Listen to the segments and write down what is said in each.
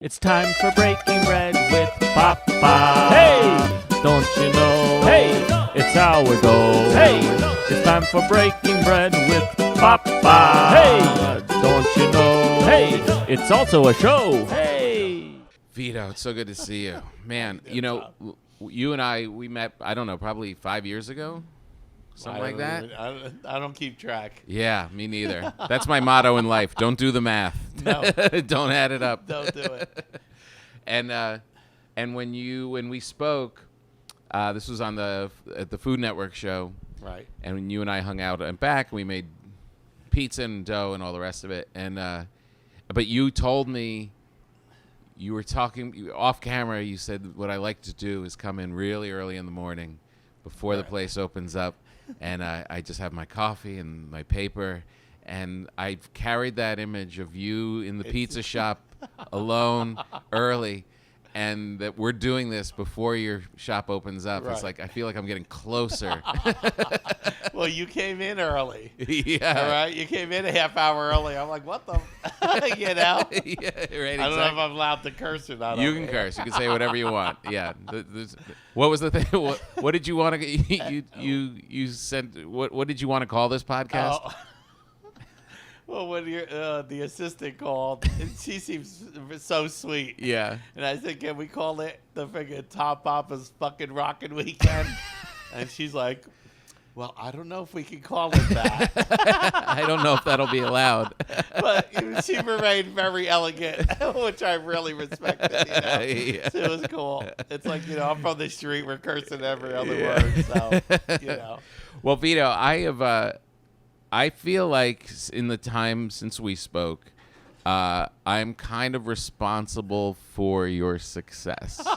It's time for breaking bread with Papa. Hey, don't you know? Hey, it's sourdough. Hey, it's time for breaking bread with Papa. Hey, don't you know? Hey, it's also a show. Hey, Vito, it's so good to see you. Man, you know, you and we met, I don't know, probably 5 years ago? Something like that? I don't keep track. Yeah, me neither. That's my motto in life. Don't do the math. No. Don't add it up. Don't do it. And when we spoke, this was on at the Food Network show. Right. And when you and I hung out and back, we made pizza and dough and all the rest of it. And but you told me, you were talking off camera, you said what I like to do is come in really early in the morning before the place opens up, and I just have my coffee and my paper, and I've carried that image of you in the pizza shop alone early, and that we're doing this before your shop opens up. Right. It's like I feel like I'm getting closer. Well, you came in early. Yeah. All right. You came in a half hour early. I'm like, what the? You know? Yeah, right. I don't know if I'm allowed to curse or not. You can curse. You can say whatever you want. Yeah. What was the thing? What did you want to? You sent. What did you want to call this podcast? Oh. Well, when the assistant called, and she seems so sweet. Yeah. And I said, can we call it the freaking Top Papa's fucking Rockin' Weekend? And she's like, well, I don't know if we can call it that. I don't know if that'll be allowed. But she remained very elegant, which I really respected. You know? Yeah. So it was cool. It's like, you know, I'm from the street. We're cursing every other word. So, you know. Well, Vito, I feel like in the time since we spoke, I'm kind of responsible for your success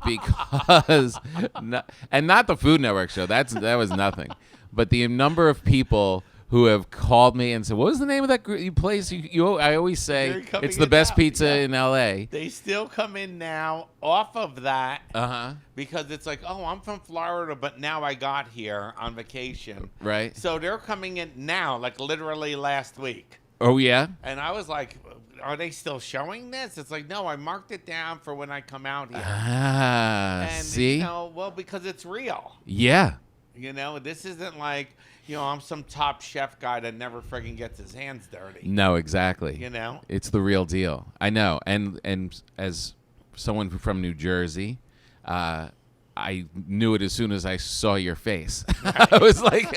because, not the Food Network show. That was nothing, but the number of people who have called me and said, "What was the name of that place?" I always say it's the best pizza in L.A. They still come in now off of that because it's like, oh, I'm from Florida, but now I got here on vacation. Right. So they're coming in now, like literally last week. Oh, yeah? And I was like, are they still showing this? It's like, no, I marked it down for when I come out here. And, see? You know, well, because it's real. Yeah. You know, this isn't like, you know, I'm some top chef guy that never friggin' gets his hands dirty. No, exactly. You know? It's the real deal. I know. And as someone from New Jersey, I knew it as soon as I saw your face. I was like,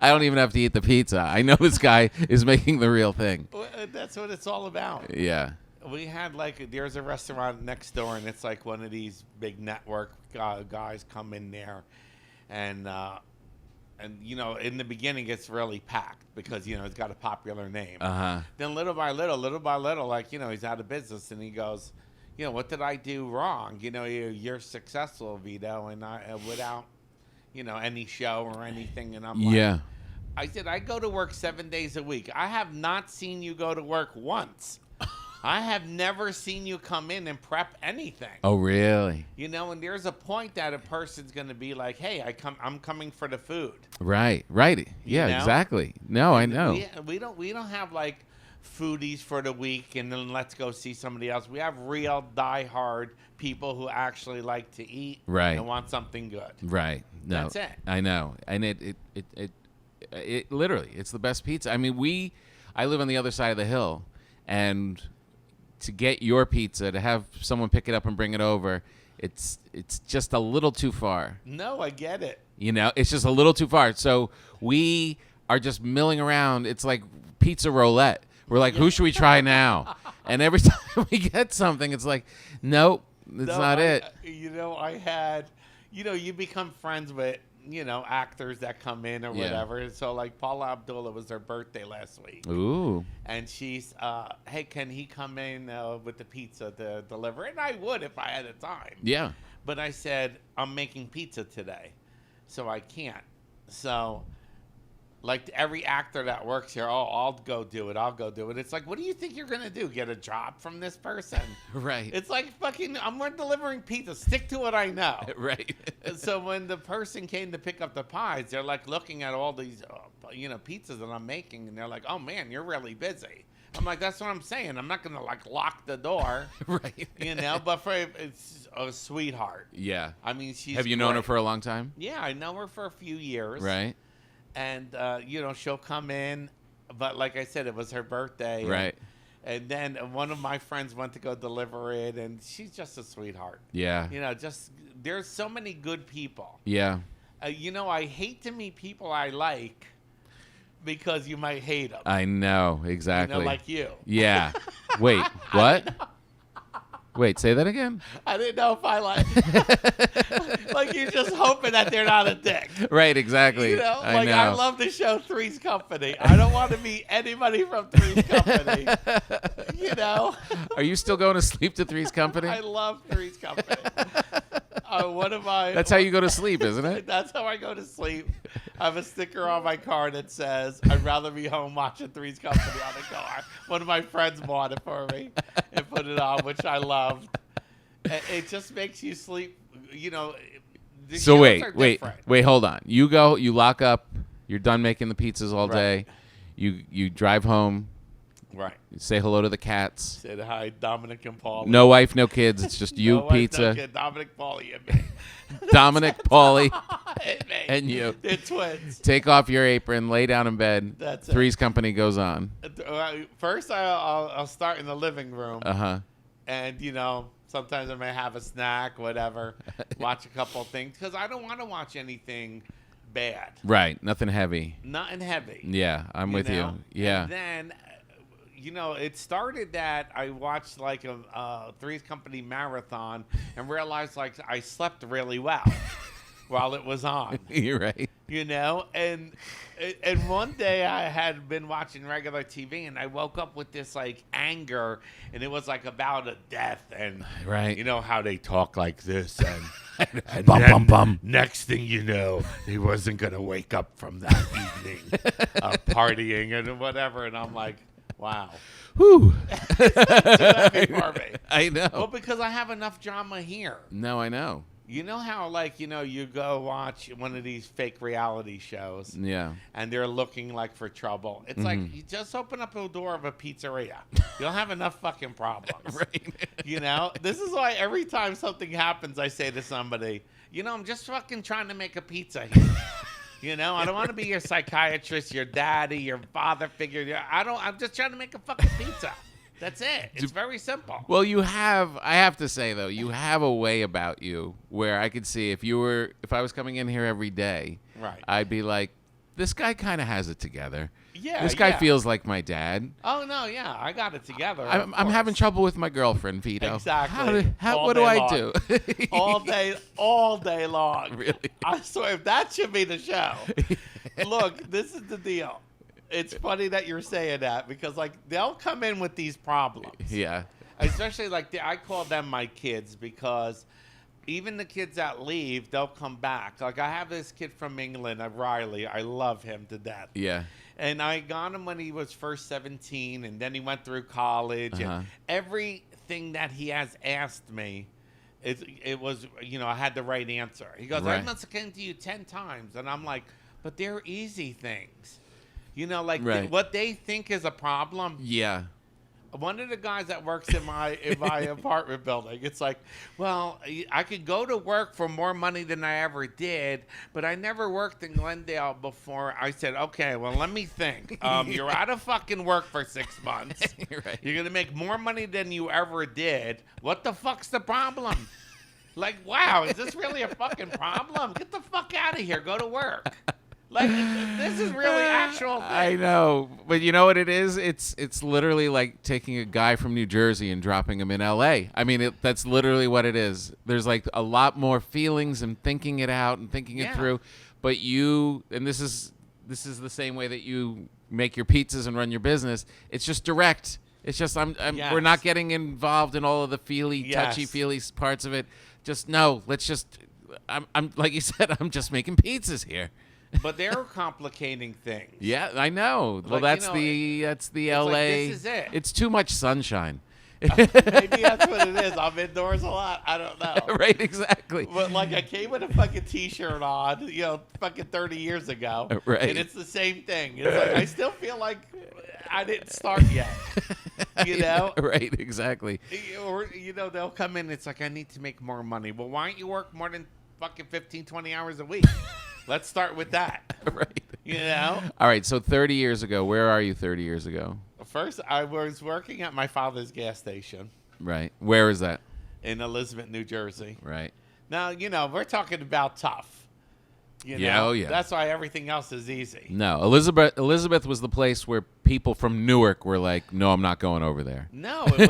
I don't even have to eat the pizza. I know this guy is making the real thing. Well, that's what it's all about. Yeah. We had there's a restaurant next door, and it's like one of these big network guys come in there, and you know, in the beginning it's really packed because, you know, it's got a popular name. Then little by little, like, you know, he's out of business, and he goes, you know, what did I do wrong? You know, you're successful, Vito, and without, you know, any show or anything. And I'm like, yeah. I said, I go to work 7 days a week. I have not seen you go to work once. I have never seen you come in and prep anything. Oh, really? You know, and there's a point that a person's going to be like, hey, I'm coming for the food. Right. Yeah, You know? Exactly. No, I know. We don't have like foodies for the week and then let's go see somebody else. We have real diehard people who actually like to eat and want something good. Right. No, that's it. I know. And it literally, it's the best pizza. I mean, I live on the other side of the hill, and to get your pizza, to have someone pick it up and bring it over, it's just a little too far. No, I get it. You know, it's just a little too far. So we are just milling around. It's like pizza roulette. We're like, who should we try now? And every time we get something, it's like, nope, that's not it. You know, I had, you know, you become friends with, you know, actors that come in or whatever. And so, like, Paula Abdul, was her birthday last week. Ooh. And she's, hey, can he come in with the pizza to deliver? And I would if I had the time. Yeah. But I said, I'm making pizza today, so I can't. So, like, every actor that works here, oh, I'll go do it. It's like, what do you think you're going to do? Get a job from this person? Right. It's like fucking, I'm delivering pizza. Stick to what I know. Right. So when the person came to pick up the pies, they're like looking at all these, you know, pizzas that I'm making, and they're like, oh, man, you're really busy. I'm like, that's what I'm saying. I'm not gonna like lock the door, Right. you know. But it's a sweetheart. Yeah. I mean, she's. Have you known her great. for a long time? Yeah, I know her for a few years. Right. And you know, she'll come in, but like I said, it was her birthday. Right. And then one of my friends went to go deliver it, and she's just a sweetheart. Yeah. You know, just there's so many good people. Yeah. You know, I hate to meet people I like because you might hate them. I know exactly. You know, like you. Yeah. Wait. What? Wait. Say that again. I didn't know if I like you're just hoping that they're not a dick. Right. Exactly. You know, I like know. I love the show Three's Company. I don't want to meet anybody from Three's Company. You know. Are you still going to sleep to Three's Company? I love Three's Company. One of my. That's how you go to sleep, isn't it? That's how I go to sleep. I have a sticker on my car that says, "I'd rather be home watching Three's Company" on the car. One of my friends bought it for me and put it on, which I loved. It just makes you sleep. You know. The So shows are wait, different. hold on. You go, you lock up. You're done making the pizzas all day. Right. You drive home. Right. You say hello to the cats. Said hi, Dominic and Paulie. No wife, no kids. It's just you, No wife, pizza. no kid, Dominic, Paulie, and me. Dominic, Paulie, And me. and you. They're twins. Take off your apron, lay down in bed. That's it. Three's Company goes on. First, I'll start in the living room, Uh-huh. and you know, sometimes I may have a snack, whatever. Watch a couple of things because I don't want to watch anything bad, Right. Nothing heavy. nothing heavy. Yeah, I'm with know? you. Yeah. And then, you know, it started that I watched like a Three's Company marathon and realized like I slept really well while it was on. You're right. You know, and one day I had been watching regular TV and I woke up with this like anger, and it was like about a death, and Right. you know how they talk like this, and Bum, then bum, bum. next thing you know, he wasn't gonna wake up from that evening of partying and whatever, and I'm like, wow, Whew. too heavy for me. I know. Well, because I have enough drama here. No, I know. You know how, like, you know, you go watch one of these fake reality shows Yeah. and they're looking like for trouble. It's like, you just open up the door of a pizzeria. You'll have enough fucking problems. Right. You know, this is why every time something happens, I say to somebody, you know, I'm just fucking trying to make a pizza here. You know, I don't want to be your psychiatrist, your daddy, your father figure. I'm just trying to make a fucking pizza. That's it. It's very simple. Well, I have to say though, you have a way about you where I could see if I was coming in here every day, Right. I'd be like, this guy kind of has it together. Yeah. This guy yeah. feels like my dad. Oh, no, yeah. I got it together. I'm of having course. trouble with my girlfriend, Vito. Exactly. What do I do? all day long. Really? I swear, that should be the show. Look, this is the deal. It's funny that you're saying that because, like, they'll come in with these problems. Yeah. Especially, like, I call them my kids because even the kids that leave, they'll come back. Like, I have this kid from England, Riley. I love him to death. Yeah. And I got him when he was first 17, and then he went through college. Uh-huh. And everything that he has asked me, it was, you know, I had the right answer. He goes, Right. I must have came to you 10 times. And I'm like, but they're easy things. You know, like Right. what they think is a problem. Yeah. One of the guys that works in my apartment building, it's like, well, I could go to work for more money than I ever did, but I never worked in Glendale before. I said, okay, well, let me think. You're out of fucking work for 6 months. Right. You're gonna make more money than you ever did. What the fuck's the problem? Like, wow, is this really a fucking problem? Get the fuck out of here. Go to work. Like, this is really actual thing. I know, but you know what it is? It's literally like taking a guy from New Jersey and dropping him in L.A. I mean, that's literally what it is. There's like a lot more feelings and thinking it out and thinking it through. But this is the same way that you make your pizzas and run your business. It's just direct. It's just Yes. we're not getting involved in all of the Yes. touchy-feely parts of it. Just no, let's just. I'm like you said. I'm just making pizzas here. But they're complicating things. Yeah, I know. Well, Like, that's you know, that's the it's LA. like, this is it. It's too much sunshine. Maybe that's what it is. I'm indoors a lot. I don't know. Right, exactly. But like I came with a fucking t-shirt on, you know, fucking 30 years ago. Right. And it's the same thing. It's like I still feel like I didn't start yet. You know? Right, exactly. Or, they'll come in. It's like, I need to make more money. Well, why don't you work more than fucking 15, 20 hours a week? Let's start with that. Right. You know? All right, so 30 years ago, where are you 30 years ago? First, I was working at my father's gas station Right. Where is that? in Elizabeth, New Jersey. Right. Now, we're talking about tough. Yeah, oh, yeah. That's why everything else is easy. No, Elizabeth was the place where people from Newark were like, "No, I'm not going over there." No, it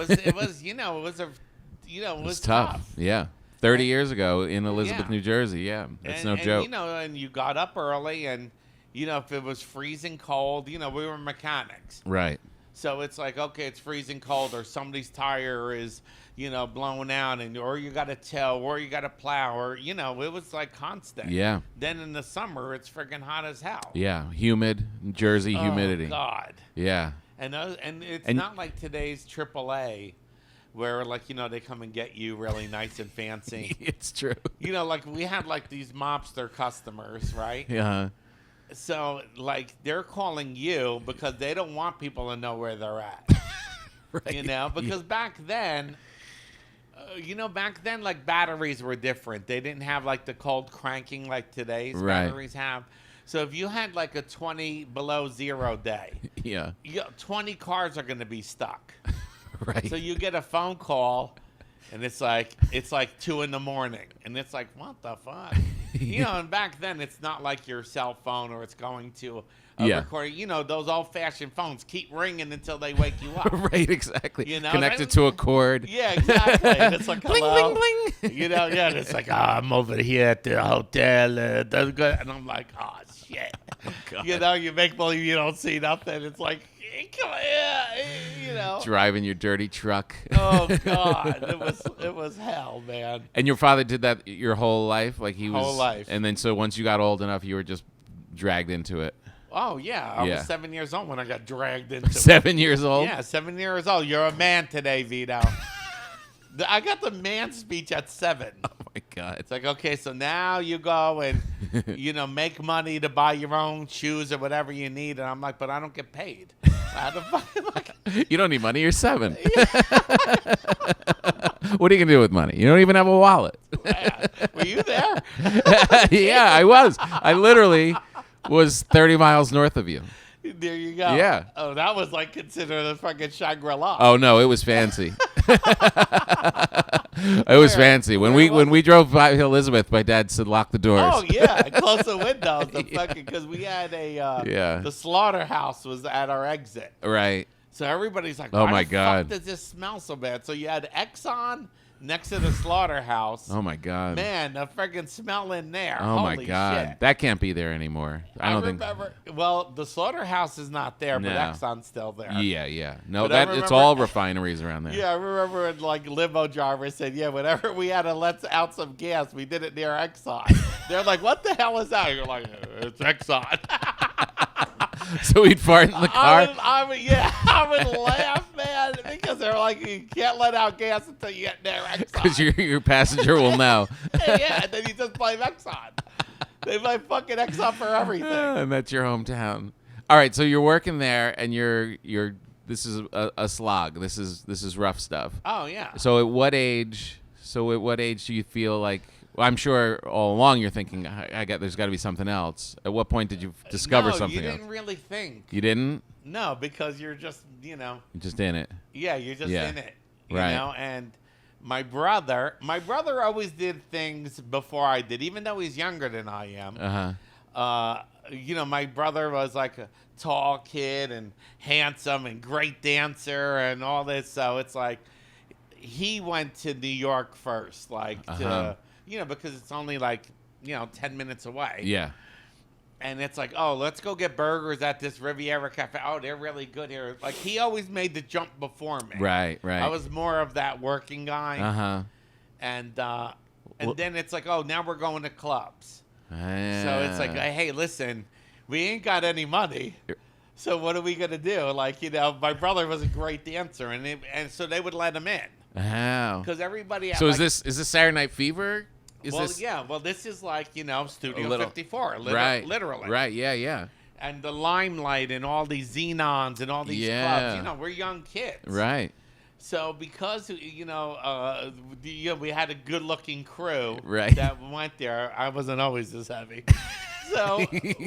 was tough. Yeah. 30 years ago in Elizabeth, Yeah. New Jersey. Yeah. That's no joke. And you got up early, and if it was freezing cold, we were mechanics. Right. So it's like, okay, it's freezing cold, or somebody's tire is, blown out, or you got to tow, or you got to plow, or it was like constant. Yeah. Then in the summer, it's friggin' hot as hell. Yeah. Humid. Jersey humidity. Oh God. Yeah. And it's not like today's AAA, where they come and get you really nice and fancy. It's true. Like we had like these mobster customers, right? Yeah. So like they're calling you because they don't want people to know where they're at. Right. Because back then, like batteries were different. They didn't have like the cold cranking like today's batteries have. So if you had like a 20 below zero day, Yeah. 20 cars are going to be stuck. Right. So you get a phone call, and it's like 2 a.m, and it's like, what the fuck? And back then it's not like your cell phone or it's going to a recording. Those old-fashioned phones keep ringing until they wake you up. Right, exactly. Connected to a cord. Yeah, exactly. And it's like, Bling, hello. bling, bling. And it's like, I'm over here at the hotel. That's good. And I'm like, oh, shit. Oh, God. You make believe you don't see nothing. It's like, come on, Driving your dirty truck. Oh God, it was hell, man. And your father did that your whole life, like he was. Whole life. And then so once you got old enough, you were just dragged into it. Oh yeah, I was 7 years old when I got dragged into 7 years old. Yeah, 7 years old. You're a man today, Vito. I got the man speech at 7. Oh my God. It's like, okay, so now you go and make money to buy your own shoes or whatever you need, and I'm like, but I don't get paid. How the fuck? You don't need money. You're 7. What are you gonna do with money? You don't even have a wallet. Were you there? Yeah, I was. I literally was 30 miles north of you. There you go. Yeah. Oh, that was like considered a fucking Shangri-La. Oh no, it was fancy. It was fancy. When we drove by Elizabeth, my dad said lock the doors. Oh yeah, close the windows. Because we had the slaughterhouse was at our exit. Right. So everybody's like, Oh why my the God. fuck does this smell so bad? So you had Exxon next to the slaughterhouse. Oh my God. Man, the friggin' smell in there. Oh my Holy God. shit. That can't be there anymore. I don't think. remember. Well, the slaughterhouse is not there, but No. Exxon's still there. Yeah. No, But I it's remember- all refineries around there. Yeah, I remember like limo drivers said, yeah, whenever we had to let out some gas, we did it near Exxon. They're like, what the hell is that? You're like, it's Exxon. So we'd fart in the car. I would laugh, man, because they're like, you can't let out gas until you get near Exxon. Because your passenger will know. Yeah, and then you just blame Exxon. They blame fucking Exxon for everything. And that's your hometown. All right, so you're working there, and you're. This is a slog. This is rough stuff. Oh yeah. So at what age? Do you feel like? Well, I'm sure all along you're thinking, there's got to be something else. At what point did you discover something you else? didn't really think. You didn't? No, because you're just, You're just in it. Yeah, you're just in it. You Right. know, and my brother always did things before I did, even though he's younger than I am. My brother was like a tall kid and handsome and great dancer and all this. So it's like he went to New York first, because it's only like 10 minutes away. Yeah. And it's like, oh, let's go get burgers at this Riviera Cafe. Oh, they're really good here. Like, he always made the jump before me. Right. I was more of that working guy. And then it's like, oh, now we're going to clubs. So it's like, hey, listen, we ain't got any money. So what are we going to do? Like, my brother was a great dancer, and so they would let him in. Wow. Because everybody... So is this Saturday Night Fever? This is like, Studio little, 54, literally. Right, yeah. and the Limelight and all these Xenons and all these clubs. You know, we're young kids. Right. So because, you know, we had a good-looking crew Right. that went there. I wasn't always this heavy. So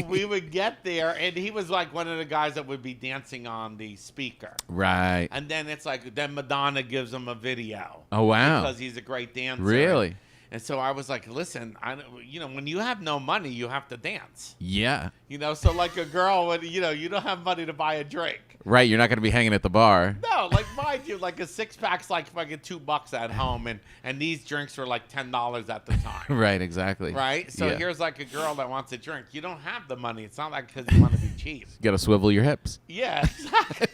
we would get there, and he was like one of the guys that would be dancing on the speaker. Right. And then it's like, then Madonna gives him a video. Oh, wow. Because he's a great dancer. Really? And so I was like, listen, you know, when you have no money, you have to dance. Yeah. You know, so like a girl, when, you know, you don't have money to buy a drink. Right. You're not going to be hanging at the bar. No, like mind you, like a 6-pack's like fucking $2 at home, and these drinks were like $10 at the time. Right. Exactly. Right? So Yeah. here's like a girl that wants a drink. You don't have the money. It's not like because you want to be cheap. You got to swivel your hips. Yeah, exactly.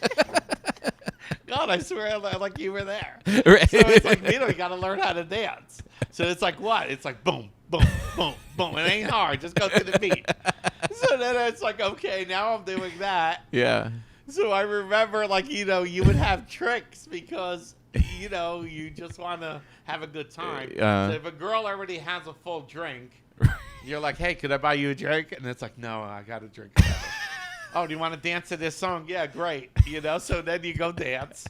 God, I swear like you were there. Right. So it's like, Vito, you got to learn how to dance. So it's like what? It's like boom, boom, boom, boom. It ain't hard. Just go to the beat. So then it's like, okay, now I'm doing that. Yeah. So I remember, like, you know, you would have tricks because, you know, you just want to have a good time. So if a girl already has a full drink, you're like, hey, could I buy you a drink? And it's like, no, I got a drink. Oh, do you want to dance to this song? Yeah, great. You know, so then you go dance.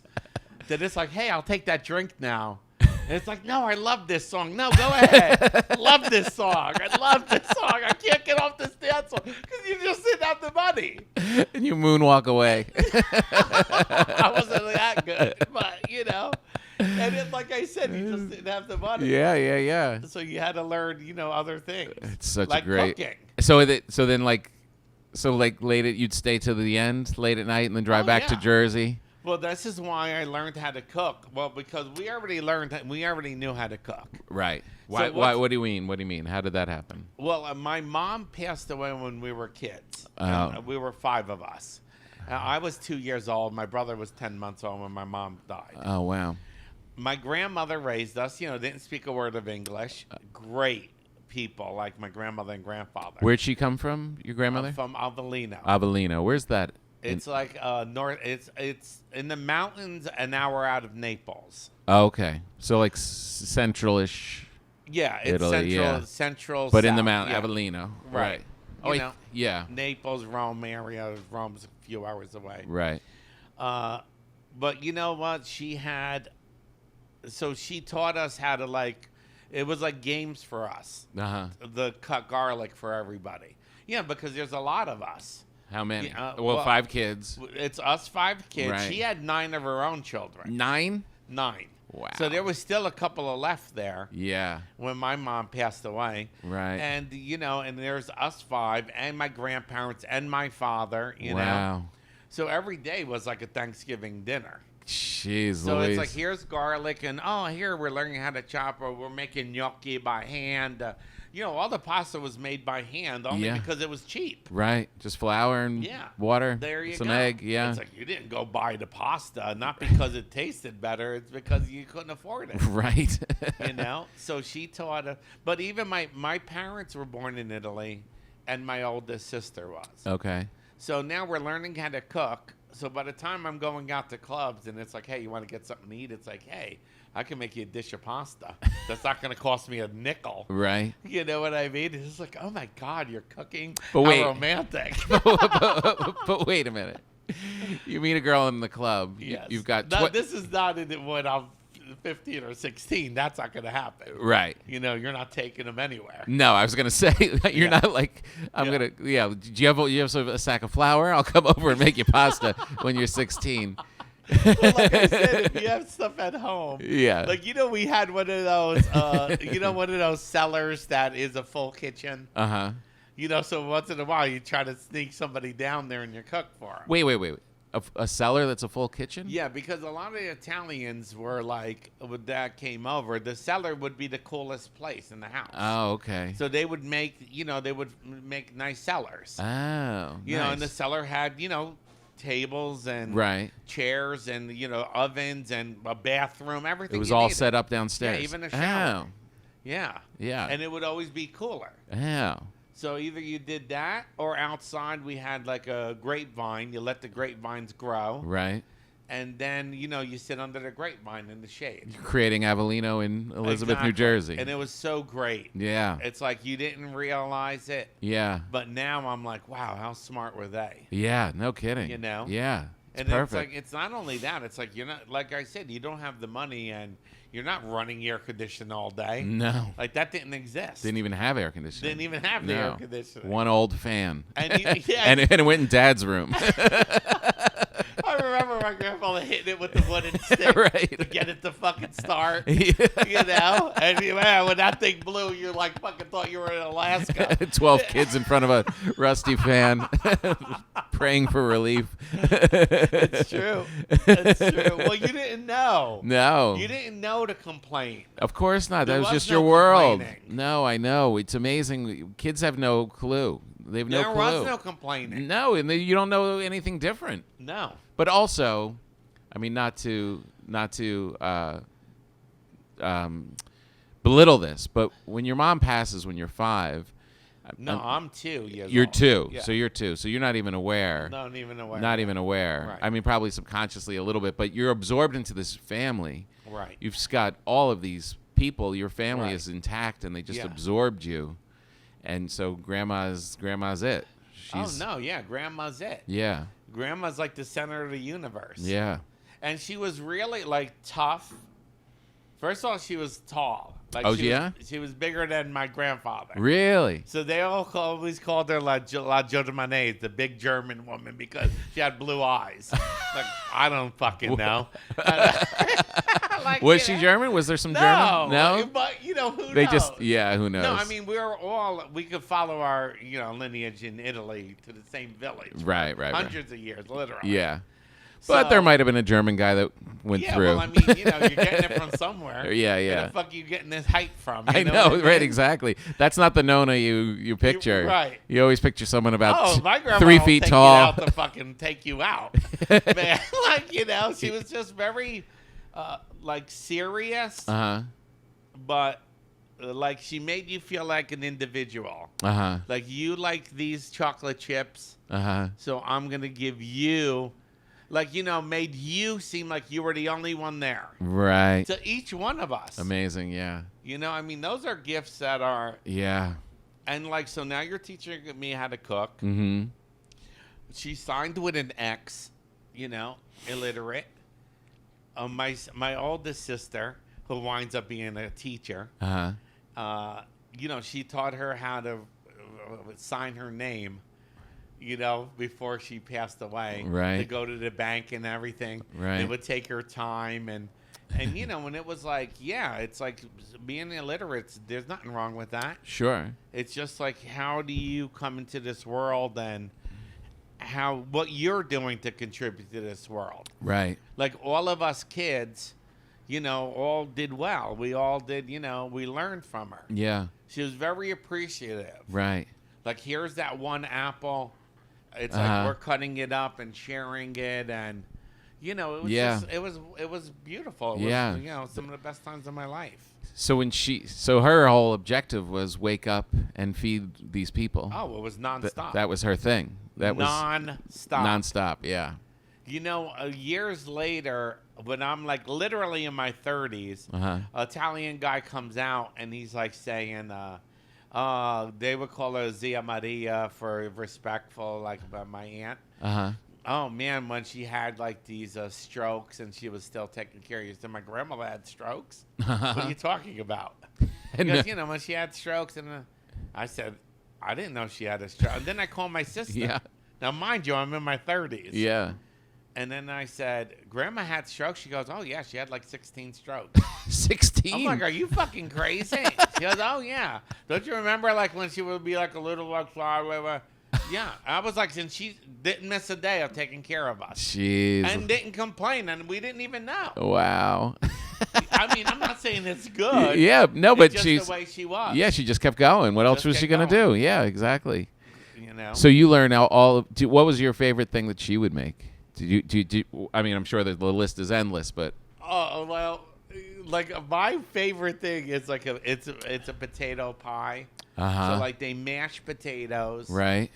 Then it's like, hey, I'll take that drink now. And it's like, no, I love this song. No, go ahead. I love this song. I love this song. I can't get off this dance song because you just didn't have the money. And you moonwalk away. I wasn't that good, but, you know. And it, like I said, you just didn't have the money. Yeah, yeah, yeah. So you had to learn, you know, other things. It's such like a great. cooking. So then late you'd stay till the end, late at night, and then drive back to yeah. Jersey. Well, this is why I learned how to cook. Well, because we already knew how to cook. Right. So Why? What do you mean? What do you mean? How did that happen? Well, my mom passed away when we were kids. Oh. We were 5 of us. I was 2 years old. My brother was 10 months old when my mom died. Oh, wow. My grandmother raised us. You know, didn't speak a word of English. Great people, like my grandmother and grandfather. Where'd she come from? Your grandmother? From Avellino. Avellino. Where's that? It's like north. It's in the mountains, an hour out of Naples. Oh, okay. So like central-ish. Yeah, it's Italy, central. But in the south, mountain, yeah. Avellino. Right. Oh, You know, yeah. Naples, Rome area. Rome's a few hours away. Right. But you know what? She taught us how to it was like games for us. Uh-huh. The cut garlic for everybody. Yeah, because there's a lot of us. How many? Well, 5 kids. It's us 5 kids. Right. She had 9 of her own children. 9? 9. Wow. So there was still a couple of left there. Yeah. When my mom passed away. Right. And, you know, and there's us 5 and my grandparents and my father, you know. Wow. So every day was like a Thanksgiving dinner. Jeez, So Louise. it's like, here's garlic, and here we're learning how to chop, or we're making gnocchi by hand. You know, all the pasta was made by hand only because it was cheap. Right. Just flour and water. There you some go. egg. Yeah. It's like you didn't go buy the pasta, not because it tasted better. It's because you couldn't afford it. Right. You know? So she taught us. But even my parents were born in Italy, and my oldest sister was. Okay. So now we're learning how to cook. So by the time I'm going out to clubs and it's like, hey, you want to get something to eat? It's like, hey, I can make you a dish of pasta. That's not going to cost me a nickel. Right. You know what I mean? It's like, oh, my God, you're cooking? But wait. How romantic. but wait a minute. You meet a girl in the club. Yes. You've got... this is not when I'm 15 or 16. That's not going to happen. Right. You know, you're not taking them anywhere. No, I was going to say, you're not like, I'm going to... Yeah, do you have a sack of flour? I'll come over and make you pasta when you're 16. Well, like I said, if you have stuff at home, like we had one of those, one of those cellars that is a full kitchen. You know, so once in a while you try to sneak somebody down there and you cook for them. Wait. A cellar that's a full kitchen? Yeah, because a lot of the Italians were like, when that came over, the cellar would be the coolest place in the house. Oh, okay. So they would make nice cellars. Oh, you know, and the cellar had tables and chairs and ovens and a bathroom, everything. It was all set up downstairs. Yeah, even a shower. Oh. Yeah. And it would always be cooler. Oh. So either you did that or outside we had like a grapevine. You let the grapevines grow. Right. And then, you sit under the grapevine in the shade. Creating Avellino in Elizabeth, New Exactly. Jersey. And it was so great. Yeah. It's like you didn't realize it. Yeah. But now I'm like, wow, how smart were they? Yeah, no kidding. Yeah. And Perfect. it's like, it's not only that, it's like, you're not, like I said, you don't have the money and you're not running air conditioning all day. No. Like that didn't exist. Didn't even have air conditioning. Didn't even have the air conditioning. One old fan. And, and it went in Dad's room. I remember my grandfather hitting it with the wooden stick Right. to get it to fucking start. Yeah. And man, when that thing blew, you like fucking thought you were in Alaska. 12 kids in front of a rusty fan praying for relief. It's true. It's true. Well, you didn't know. No. You didn't know to complain. Of course not. There That was was just no your world. complaining. No, I know. It's amazing. Kids have no clue. They have no There clue. was no complaining. No, and you don't know anything different. No. But also, I mean, not to belittle this, but when your mom passes when you're 5, No, I'm 2 years you're old. 2, Yeah. so you're 2, so you're not even aware. Not even aware. Not even aware. Right. I mean, probably subconsciously a little bit, but you're absorbed into this family. Right. You've got all of these people. Your family Right. is intact, and they just Yeah. absorbed you. And so grandma's it. She's, Oh, no, yeah. Grandma's it. Yeah. Grandma's like the center of the universe. Yeah. And she was really, like, tough. First of all, she was tall. Like, Oh, she yeah? Was, she was bigger than my grandfather. Really? So they always called her La Germanaise, the big German woman, because she had blue eyes. Like, I don't fucking know. Like, Was she German? Was there some German? No. But, who They knows? just, who knows? No, I mean, we could follow our, lineage in Italy to the same village. Right. Hundreds of years, literally. Yeah. But So- there might have been a German guy that went through. Well, I mean, you're getting it from somewhere. Yeah. Where the fuck you getting this height from? You I know know, what right? mean? Exactly. That's not the Nonna you picture. Right. You always picture someone about My grandma 3 will feet take tall. You out to fucking take you out, man. Like she was just very, serious, but like she made you feel like an individual. Like you like these chocolate chips, so I'm gonna give you, made you seem like you were the only one there. Right. To each one of us. Amazing. Yeah. I mean, those are gifts that are, Yeah. and so now you're teaching me how to cook. Mm-hmm. She signed with an X, illiterate. My oldest sister, who winds up being a teacher, she taught her how to sign her name, before she passed away. Right. To go to the bank and everything. Right. It would take her time and when it was like, it's like being illiterate, there's nothing wrong with that. Sure. It's just like, how do you come into this world and what you're doing to contribute to this world? Right. Like all of us kids, all did well. We all did, we learned from her. Yeah. She was very appreciative. Right. Like, here's that one apple. It's like we're cutting it up and sharing it, and it was just, it was beautiful. It was, some of the best times of my life. So her whole objective was wake up and feed these people. Oh, it was nonstop. That was her thing. That was nonstop. Nonstop. Yeah. Years later, when I'm like literally in my 30s, an Italian guy comes out and he's like saying, they would call her Zia Maria for respectful, like about my aunt. Oh man, when she had like these strokes and she was still taking care of you. So my grandmother had strokes. What are you talking about? Because when she had strokes, and I said, I didn't know she had a stroke. And then I called my sister. Yeah. Now, mind you, I'm in my 30s. Yeah. And then I said, Grandma had strokes. She goes, oh, yeah, she had like 16 strokes. 16? I'm like, are you fucking crazy? She goes, oh, yeah. Don't you remember like when she would be like a little like flower, whatever? Yeah. I was like, since she didn't miss a day of taking care of us. Jeez. And didn't complain, and we didn't even know. Wow. I mean, I'm not saying it's good. Yeah, no, but it's just she's the way she was. Yeah, she just kept going. What else Just was she kept gonna going. do? Yeah, exactly. You So you learn what was your favorite thing that she would make? Did you I mean, I'm sure that the list is endless, but Oh, well, like my favorite thing is like it's a potato pie. So like they mash potatoes. Right.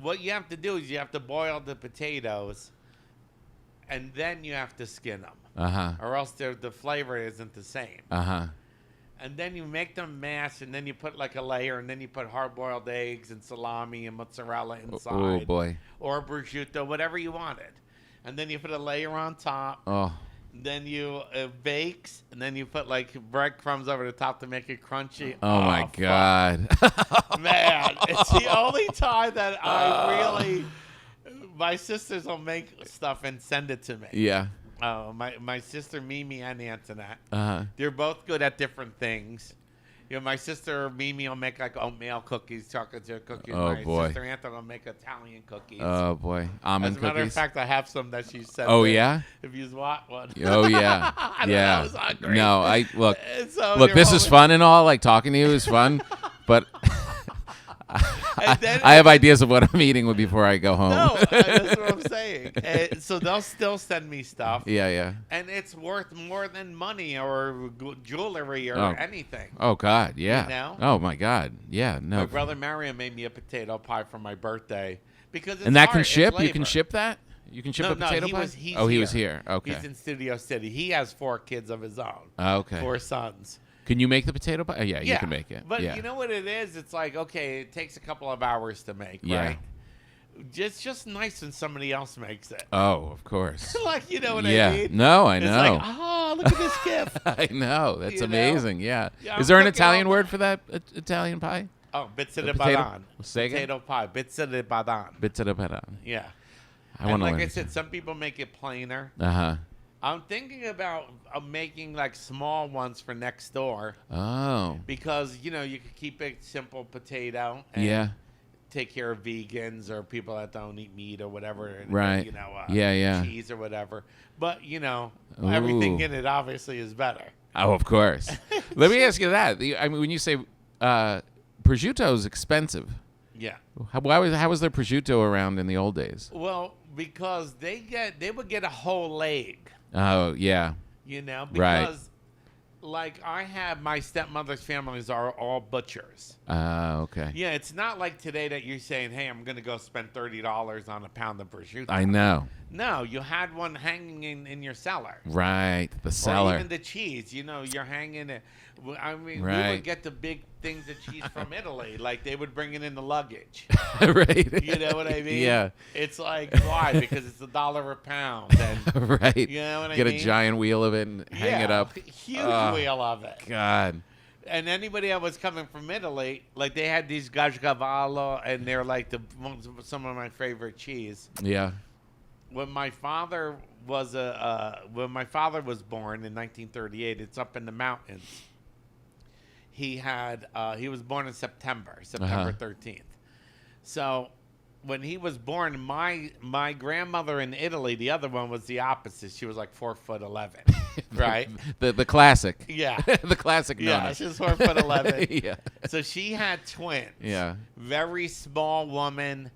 What you have to do is you have to boil the potatoes, and then you have to skin them, Uh-huh. or else the flavor isn't the same. Uh-huh. And then you make them mash, and then you put like a layer, and then you put hard-boiled eggs and salami and mozzarella inside. Oh, boy. Or prosciutto, whatever you wanted. And then you put a layer on top. Oh. Then you bakes, and then you put like breadcrumbs over the top to make it crunchy. Oh, my fuck. God. Man, it's the only time that I really... My sisters will make stuff and send it to me. Yeah. My sister Mimi and Antoinette. Uh-huh. They're both good at different things. You know, my sister Mimi will make like oatmeal cookies, chocolate chip cookies. Oh, my boy. sister Antoinette will make Italian cookies. Oh, boy. Almond As a matter of cookies? fact, I have some that she sent. Oh, me, yeah? If you want one. Oh, yeah. I don't know, Yeah. I was hungry. No, look. And so Look, they're this is always- fun and all. Like, talking to you is fun. But And then- I have ideas of what I'm eating before I go home. No, that's what I'm saying. And so they'll still send me stuff. Yeah, yeah. And it's worth more than money or jewelry or Oh. anything. Oh, God, yeah. You know? Oh, my God. Yeah, no. My brother Marion made me a potato pie for my birthday because it's And that hard, can it's ship? You can labor. ship that? You can ship No, a potato he pie? was- he's he was here. here. Okay. He's in Studio City. He has 4 kids of his own. Okay. 4 sons. Can you make the potato pie? Yeah, you can make it. But yeah. you know what it is? It's like, okay, it takes a couple of hours to make, Yeah. right? Just nice when somebody else makes it. Oh, of course. Like, you know what Yeah. I mean? No, I It's know. like, oh, look at this gift. I know. That's You know? amazing. Yeah. Yeah, Is there an I'm cooking Italian all word day. for that Italian pie? Oh, pizza The de potato- badan. Say again? Potato pie. Pizza de badan. Pizza de padan. Yeah. I And want to like learn. I said, some people make it plainer. Uh-huh. I'm thinking about making like small ones for next door Oh. because, you know, you could keep it simple potato and Yeah. take care of vegans or people that don't eat meat or whatever. And, Right. You know, Yeah. cheese or whatever. But, you know, everything Ooh. in it obviously is better. Oh, of course. Let me ask you that. I mean, when you say prosciutto is expensive, Yeah. how was there prosciutto around in the old days? Well, because they would get a whole leg. Oh, yeah. You know, Right. because like I have my stepmother's families are all butchers. Okay. Yeah, it's not like today that you're saying, "Hey, I'm going to go spend $30 on a pound of prosciutto." I know. No, you had one hanging in your cellar. Right. The Or cellar. even the cheese, you know, you're hanging it. I mean, we Right. would get the big things of cheese from Italy, like they would bring it in the luggage. Right. You know what I mean? Yeah. It's like why? Because it's $1 a pound, and Right. you know what I Get mean? a giant wheel of it and hang it Yeah, up. Huge Oh, wheel of it. God. And anybody that was coming from Italy, like they had these Gaggiavallo, and they're like some of my favorite cheese. Yeah. When my father was born in 1938, it's up in the mountains. He was born in September 13th. So when he was born, my grandmother in Italy, the other one was the opposite. She was like 4'11", right? The classic. Yeah. The classic Yeah, Nonna. she was 4'11". Yeah. So she had twins. Yeah. Very small woman,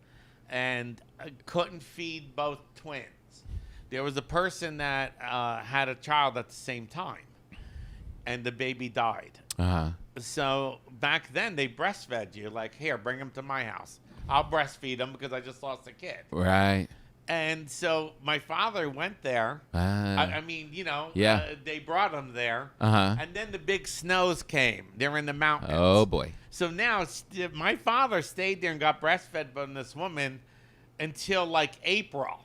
and couldn't feed both twins. There was a person that had a child at the same time, and the baby died. Uh-huh. So back then they breastfed you. Like, here, bring him to my house. I'll breastfeed him because I just lost a kid. Right. And so my father went there. I mean, you know, Yeah. they brought him there. Uh-huh. And then the big snows came. They're in the mountains. Oh, boy. So now my father stayed there and got breastfed by this woman until like April.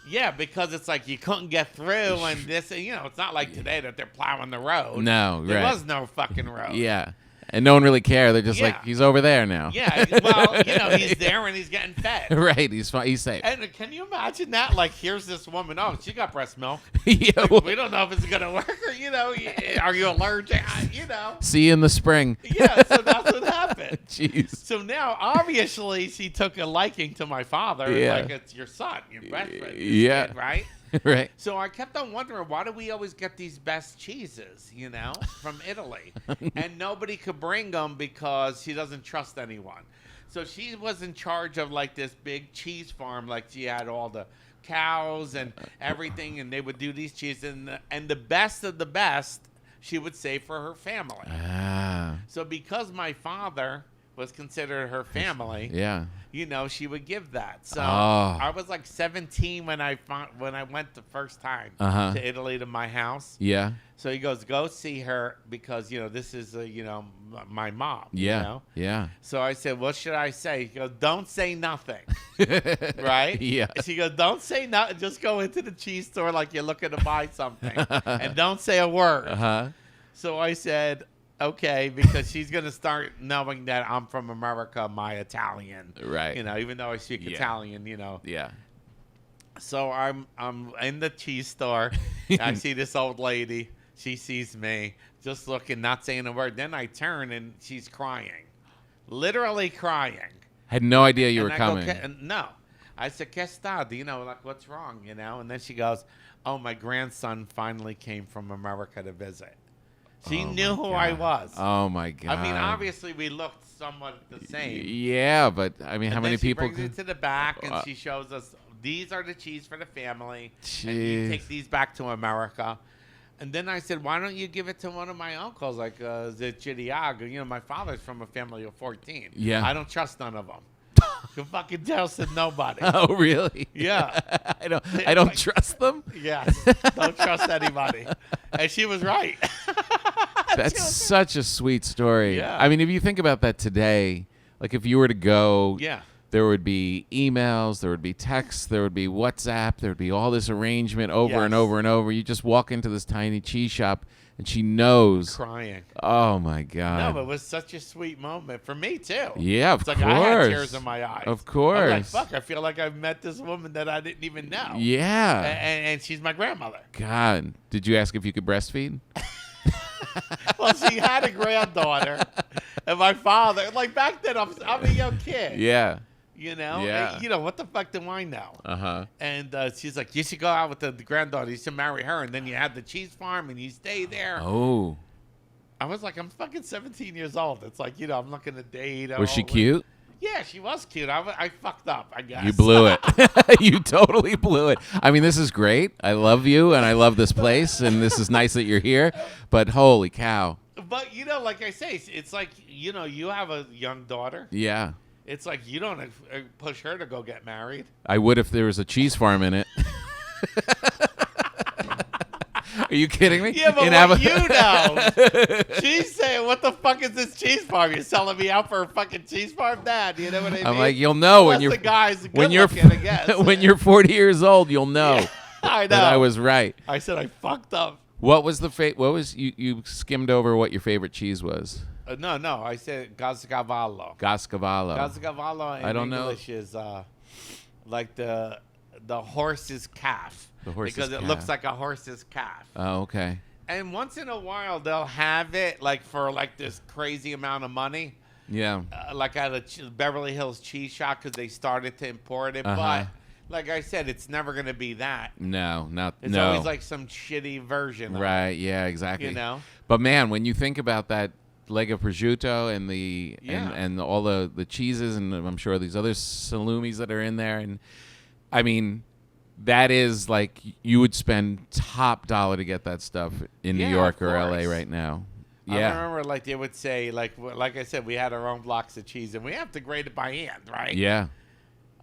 Yeah, because it's like you couldn't get through, and this, you know, it's not like today that they're plowing the road. No, there right. was no fucking road. Yeah. And no one really cared. They're just Yeah. like, he's over there now. Yeah, well, you know, he's there and he's getting fed. Right. He's fine. He's safe. And can you imagine that? Like, here's this woman. Oh, she got breast milk. Yeah, Like, well, we don't know if it's gonna work. Or, you know, are you allergic? You know. see you in the spring. Yeah. So that's what happened. Jeez. So now, obviously, she took a liking to my father. Yeah. Like, it's your son, your breastfed, Yeah. kid, right? Right. So I kept on wondering, why do we always get these best cheeses, you know, from Italy? And nobody could bring them because she doesn't trust anyone. So she was in charge of, like, this big cheese farm. Like, she had all the cows and everything, and they would do these cheeses. And the best of the best, she would save for her family. Ah. So because my father was considered her family, Yeah. you know, she would give that. So Oh. I was like 17 when I went the first time to Italy to my house. Yeah. So he goes, go see her because, you know, this is, you know, my mom. Yeah. You know? Yeah. So I said, what should I say? He goes, don't say nothing. Right? Yeah. She goes, don't say nothing. Just go into the cheese store like you're looking to buy something. And don't say a word. Uh-huh. So I said, okay, because she's going to start knowing that I'm from America, my Italian. Right. You know, even though I speak Italian, you know. Yeah. So I'm in the cheese store. I see this old lady. She sees me, just looking, not saying a word. Then I turn, and she's crying. Literally crying. Had no idea you were And I coming. go, no. I said, ¿Qué está? You know, like, what's wrong, you know? And then she goes, oh, my grandson finally came from America to visit. She knew who I was. Oh, my God. I mean, obviously, we looked somewhat the same. Yeah, but, I mean, how And many then she people brings it to the back, and she shows us, these are the cheese for the family. And you Jeez. take these back to America. And then I said, why don't you give it to one of my uncles, like the Cienega? You know, my father's from a family of 14. Yeah. I don't trust none of them. You fucking tell said nobody. Oh, really? Yeah. I don't trust them? Yes. Don't trust anybody. And she was right. That's such a sweet story. Yeah. I mean, if you think about that today, like if you were to go, Yeah. there would be emails, there would be texts, there would be WhatsApp, there would be all this arrangement over and Yes. over and over. You just walk into this tiny cheese shop, and she knows. Crying. Oh, my No, God. but it was such a sweet moment for me, too. Yeah, of It's like course. I had tears in my eyes. Of I'm course. like, fuck, I feel like I've met this woman that I didn't even know. Yeah. And she's my grandmother. God. Did you ask if you could breastfeed? Well, she had a granddaughter. And my father, like back then, I'm a young kid. Yeah. You know? Yeah. And, you know, what the fuck do I know? Uh-huh. And she's like, you should go out with the granddaughter. You should marry her. And then you have the cheese farm and you stay there. Oh. I was like, I'm fucking 17 years old. It's like, you know, I'm looking to date. Was she cute? Yeah, she was cute. I fucked up, I guess. You blew it. You totally blew it. I mean, this is great. I love you, and I love this place, and this is nice that you're here. But holy cow. But, you know, like I say, it's like, you know, you have a young daughter. Yeah. It's like you don't push her to go get married. I would if there was a cheese farm in it. Are you kidding me? Yeah, but what you know. She's saying, what the fuck is this cheese farm? You're selling me out for a fucking cheese farm? Dad, you know what I mean? I'm like, you'll know when Plus you're the guy's good when you're looking, I guess. when you're 40 years old, you'll know I know. that I was right. I said I fucked up. What was the what was you skimmed over what your favorite cheese was? No, I said Gascavallo. Gascavallo. Gascavallo in I don't know. English is like the horse's calf. The horse's because it calf. looks like a horse's calf. Oh, okay. And once in a while they'll have it like for like this crazy amount of money. Yeah. Like at a Beverly Hills cheese shop because they started to import it. Uh-huh. But like I said, it's never going to be that. No, It's no. always like some shitty version of Right. Yeah. Exactly. You know? But man, when you think about that leg of prosciutto and the Yeah. and all the cheeses, and I'm sure these other salumis that are in there, and I mean, that is like you would spend top dollar to get that stuff in New Yeah, York of or LA course. right now. I Yeah. remember like they would say like I said, we had our own blocks of cheese and we have to grate it by hand, right? Yeah.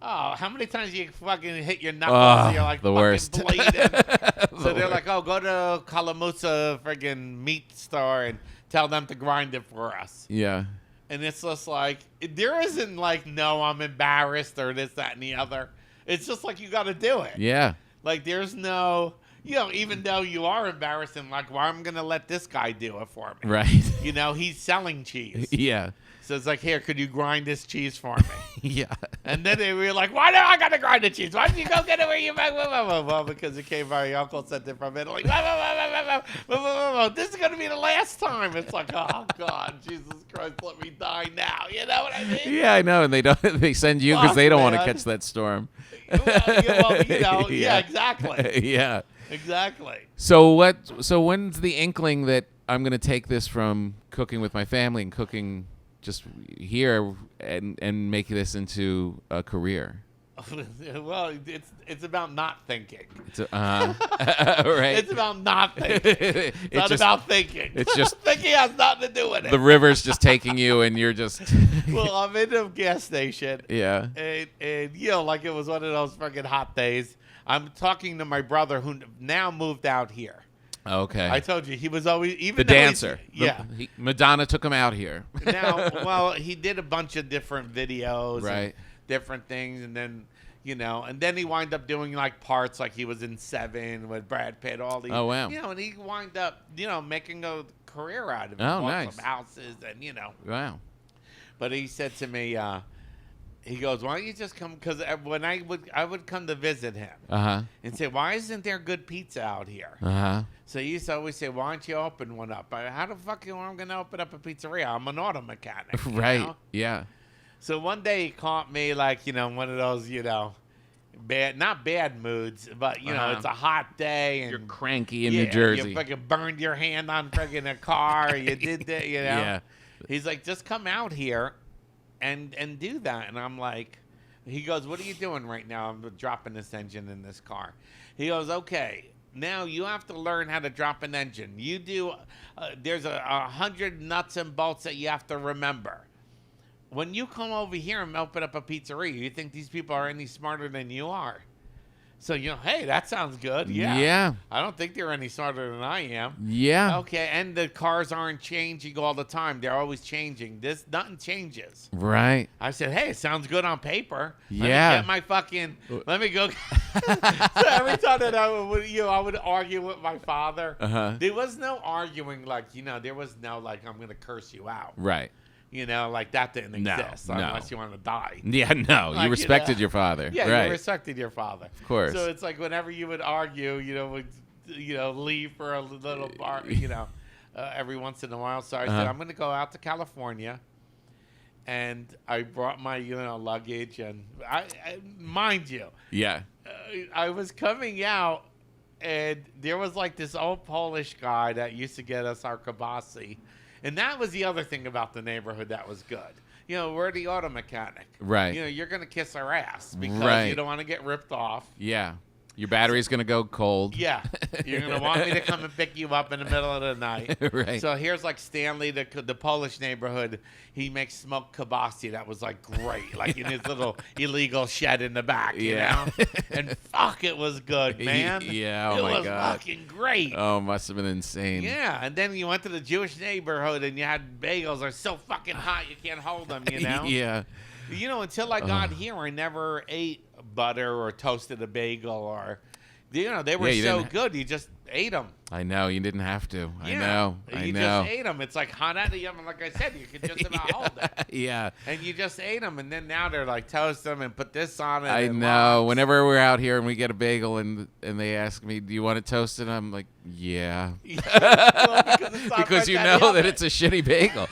Oh, how many times you fucking hit your knuckles and you're like the fucking worst. bleeding? So they're like, oh, go to Calamusa friggin' meat store and tell them to grind it for us. Yeah. And it's just like, there isn't like, no, I'm embarrassed or this, that, and the other. It's just like you got to do it. Yeah. Like there's no, you know, even though you are embarrassed and like, well, I'm going to let this guy do it for me. Right. You know, he's selling cheese. Yeah. So it's like, here, could you grind this cheese for me? Yeah. And then they were like, why do I got to grind the cheese? Why don't you go get it where you make? Well, because it came by your uncle sent it from Italy. This is going to be the last time. It's like, oh, God, Jesus Christ, let me die now. You know what I mean? Yeah, I know, and they don't. They send you because Fuck, they don't want to man. catch that storm. Well, you know, yeah, exactly. Yeah. Exactly. So what? So when's the inkling that I'm going to take this from cooking with my family and cooking just here and make this into a career? Well, it's about not thinking. Right. It's about not thinking. It's not about thinking. It's just thinking has nothing to do with it. the river's just taking you, and you're just. Well, I'm in a gas station. Yeah. And you know, like it was one of those fucking hot days. I'm talking to my brother who now moved out here. Okay. I told you he was always even the though dancer. Yeah. Madonna took him out here. Now, well, he did a bunch of different videos, Right. and different things, and then and then he wound up doing like parts, like he was in Seven with Brad Pitt, all these. Oh, wow. And he wound up, making a career out of it. Oh, Bought nice. some houses, and Wow. But he said to me, he goes, "Why don't you just come?" Because when I would come to visit him and say, "Why isn't there good pizza out here?" So he used to always say, "Why don't you open one up?" How the fuck am I going to open up a pizzeria? I'm an auto mechanic. Right. Yeah. So one day he caught me like, one of those, not bad moods, but, it's a hot day. And You're cranky in New Jersey. You fucking burned your hand on freaking a car. You did that, Yeah. He's like, just come out here and do that. And I'm like, he goes, what are you doing right now? I'm dropping this engine in this car. He goes, okay. Now you have to learn how to drop an engine. You do. There's 100 nuts and bolts that you have to remember. When you come over here and open up a pizzeria, you think these people are any smarter than you are. So, hey, that sounds good. Yeah. Yeah. I don't think they're any smarter than I am. Yeah. Okay, and the cars aren't changing all the time. They're always changing. Nothing changes. Right. I said, hey, it sounds good on paper. Yeah. Let me get my fucking, let me go. So every time that I would argue with my father, there was no arguing like, there was no like, I'm going to curse you out. Right. Like that didn't exist no. unless you want to die. Yeah, no. Like, you respected your father. Yeah, right. you respected your father. Of course. So it's like whenever you would argue, would leave for a little bar, every once in a while. So I said, I'm going to go out to California. And I brought my, luggage. And I mind you. Yeah. I was coming out. And there was like this old Polish guy that used to get us our kibasi. And that was the other thing about the neighborhood that was good. We're the auto mechanic. Right. You're going to kiss our ass because you don't want to get ripped off. Yeah. Your battery's going to go cold. Yeah. You're going to want me to come and pick you up in the middle of the night. Right. So here's like Stanley, the Polish neighborhood. He makes smoked kibasi. That was like great. Like in his little illegal shed in the back, you know? And fuck, it was good, man. Yeah. Oh, my God. It was fucking great. Oh, must have been insane. Yeah. And then you went to the Jewish neighborhood and you had bagels. They're so fucking hot you can't hold them, Yeah. Until I got here, I never ate butter or toasted a bagel or, they were so good. You just ate them. I know. You didn't have to. Yeah. I know. You just ate them. It's like hot out of the oven. Like I said, you could just about hold it. Yeah. And you just ate them. And then now they're like, toast them and put this on it. I know. Whenever we're out here and we get a bagel and they ask me, do you want it toasted? I'm like, yeah. Well, because you know that it's a shitty bagel.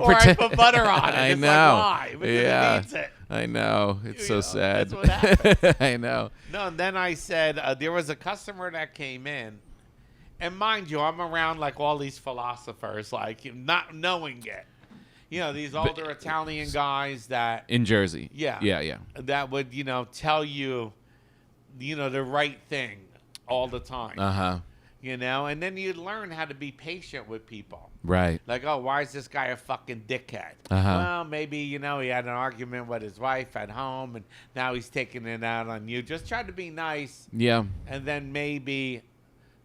Or I put butter on it. I It's know. like, why? Because it needs it. I know. It's so sad. That's what happens. I know. No, and then I said, there was a customer that came in. And mind you, I'm around like all these philosophers, like not knowing it. These older Italian guys that... In Jersey. Yeah. Yeah. That would, tell you, the right thing all the time. And then you'd learn how to be patient with people. Right. Like, oh, why is this guy a fucking dickhead? Well, maybe, he had an argument with his wife at home, and now he's taking it out on you. Just try to be nice. Yeah. And then maybe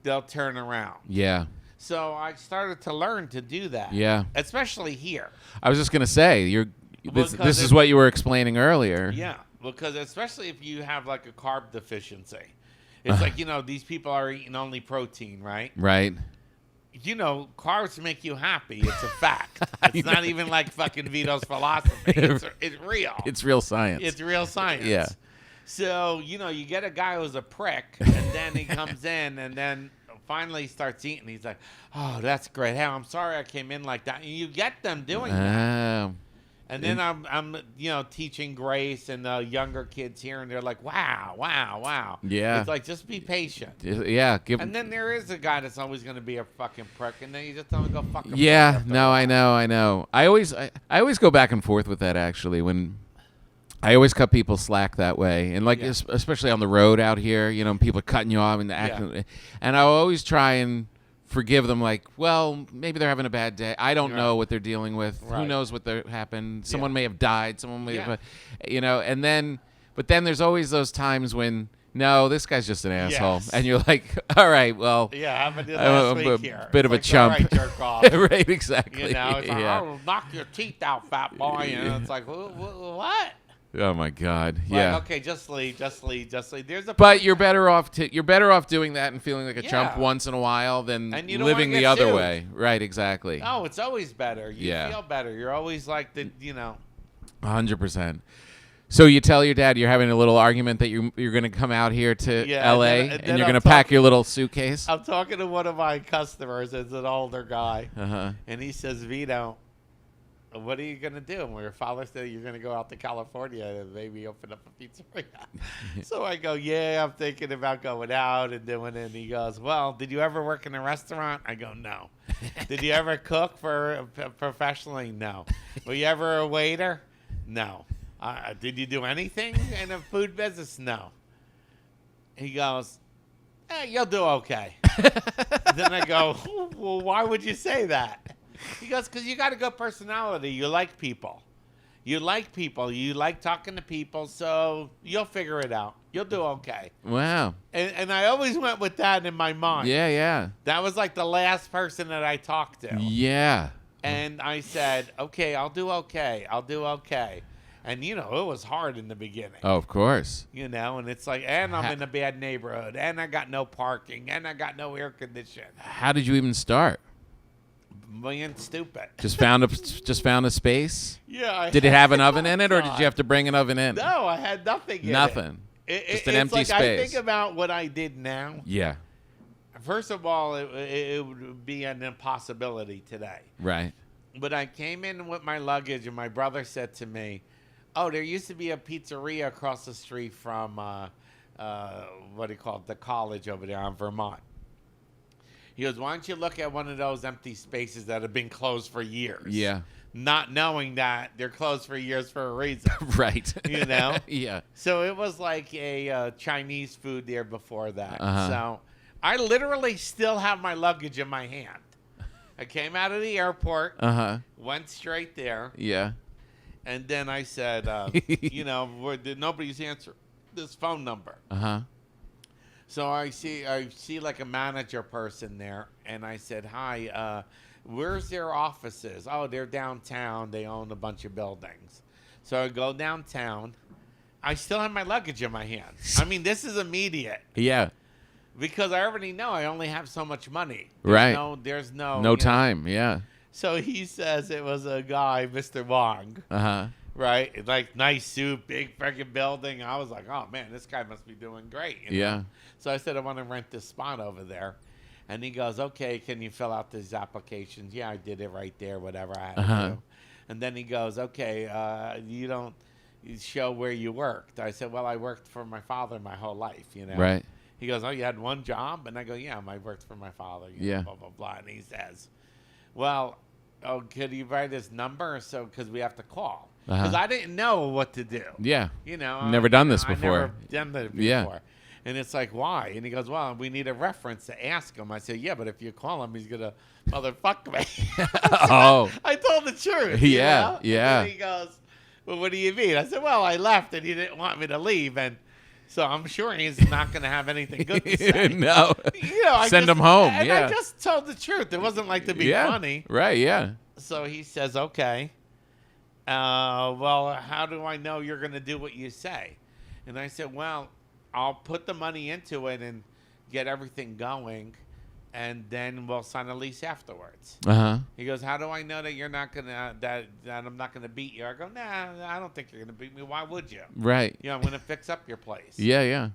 they'll turn around. Yeah. So I started to learn to do that. Yeah. Especially here. I was just going to say, this is what you were explaining earlier. Yeah. Because especially if you have like a carb deficiency. It's like, these people are eating only protein, right? Right. Carbs make you happy. It's a fact. It's not even like fucking Vito's philosophy. It's real. It's real science. It's real science. Yeah. So, you get a guy who's a prick, and then he comes in, and then finally starts eating. He's like, oh, that's great. Hey, I'm sorry I came in like that. And you get them doing that. And then I'm teaching Grace and the younger kids here, and they're like, wow. Yeah. It's like, just be patient. Yeah. And then there is a guy that's always going to be a fucking prick, and then you just tell him to go fuck himself. Yeah. No, I know. I always go back and forth with that, actually. When I always cut people slack that way, and like Yeah. especially on the road out here, people are cutting you off and acting, and I always try and forgive them. Like, well, maybe they're having a bad day. I don't know what they're dealing with. Who Right. knows what happened? Someone Yeah. may have died. Someone may have, Yeah. and then, but then there's always those times when. No, this guy's just an asshole, Yes. and you're like, all right, well, Yeah, happened I'm last a week here. bit of a It's like, all chump, right, jerk off. right? Exactly. It's like, yeah. I'll knock your teeth out, fat boy. It's like, what? Oh my God. Like, Yeah. okay, just leave. There's a. But you're better off doing that and feeling like a chump Yeah. once in a while than And you don't living wanna the get other sued. way. Right, exactly. Oh, it's always better. You Yeah. feel better. You're always like 100%. So you tell your dad you're having a little argument that you're going to come out here to Yeah, L.A. and then you're I'm going to pack your little suitcase. I'm talking to one of my customers. It's an older guy, Uh-huh. and he says, Vito, what are you going to do? And your father said you're going to go out to California and maybe open up a pizzeria. So I go, yeah, I'm thinking about going out and doing it. And he goes, well, did you ever work in a restaurant? I go, no. Did you ever cook professionally? No. Were you ever a waiter? No. Did you do anything in the food business? No. He goes, you'll do okay. Then I go, well, why would you say that? He goes, because you got a good personality. You like people. You like talking to people, so you'll figure it out. You'll do okay. Wow. And I always went with that in my mind. Yeah, yeah. That was like the last person that I talked to. Yeah. And I said, okay, I'll do okay. And, it was hard in the beginning. Oh, of course. And it's like, and I'm in a bad neighborhood, and I got no parking, and I got no air conditioning. How did you even start? Being stupid. Just found a space? Yeah. Did it have an oven in it, or did you have to bring an oven in? No, I had nothing in it. Nothing. Just an empty it's like space. I think about what I did now. Yeah. First of all, it would be an impossibility today. Right. But I came in with my luggage, and my brother said to me, oh, there used to be a pizzeria across the street from, the college over there on Vermont. He goes, why don't you look at one of those empty spaces that have been closed for years? Yeah. Not knowing that they're closed for years for a reason. Right. Yeah. So it was like a Chinese food there before that. Uh-huh. So I literally still have my luggage in my hand. I came out of the airport, went straight there, Yeah. and then I said, nobody's answered this phone number. So I see like a manager person there, and I said, hi, where's their offices? Oh, they're downtown. They own a bunch of buildings. So I go downtown. I still have my luggage in my hands. I mean, this is immediate. Yeah. Because I already know I only have so much money. There's no No time. Yeah. So he says it was a guy, Mr. Wong. Right? Like nice suit, big freaking building. I was like, oh man, this guy must be doing great. Yeah. So I said, I want to rent this spot over there. And he goes, okay, can you fill out these applications? Yeah, I did it right there, whatever I had to do. And then he goes, okay, you don't show where you worked. I said, well, I worked for my father my whole life, Right. He goes, oh, you had one job? And I go, yeah, I worked for my father, blah, blah, blah. And he says, well, could you write his number? Because we have to call. Because I didn't know what to do. Yeah. Never done this before. I've never done that before. Yeah. And it's like, why? And he goes, well, we need a reference to ask him. I said, yeah, but if you call him, he's going to motherfuck me. Oh. I told the truth. Yeah, yeah. And he goes, well, what do you mean? I said, well, I left and he didn't want me to leave. And so I'm sure he's not going to have anything good to say. No. I Send just, him home. And Yeah. I just told the truth. It wasn't like to be funny. Right. Yeah. So he says, okay. Well, how do I know you're going to do what you say? And I said, well, I'll put the money into it and get everything going, and then we'll sign a lease afterwards. He goes, how do I know that you're not gonna that I'm not gonna beat you? I go, nah, I don't think you're gonna beat me. Why would you? Right. I'm gonna fix up your place. Yeah. Yeah.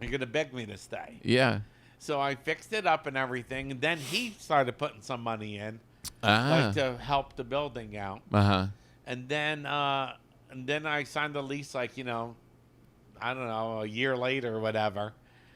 You're gonna beg me to stay. Yeah. So I fixed it up and everything, and then he started putting some money in, Ah. like to help the building out. And then I signed the lease, like, I don't know, a year later or whatever.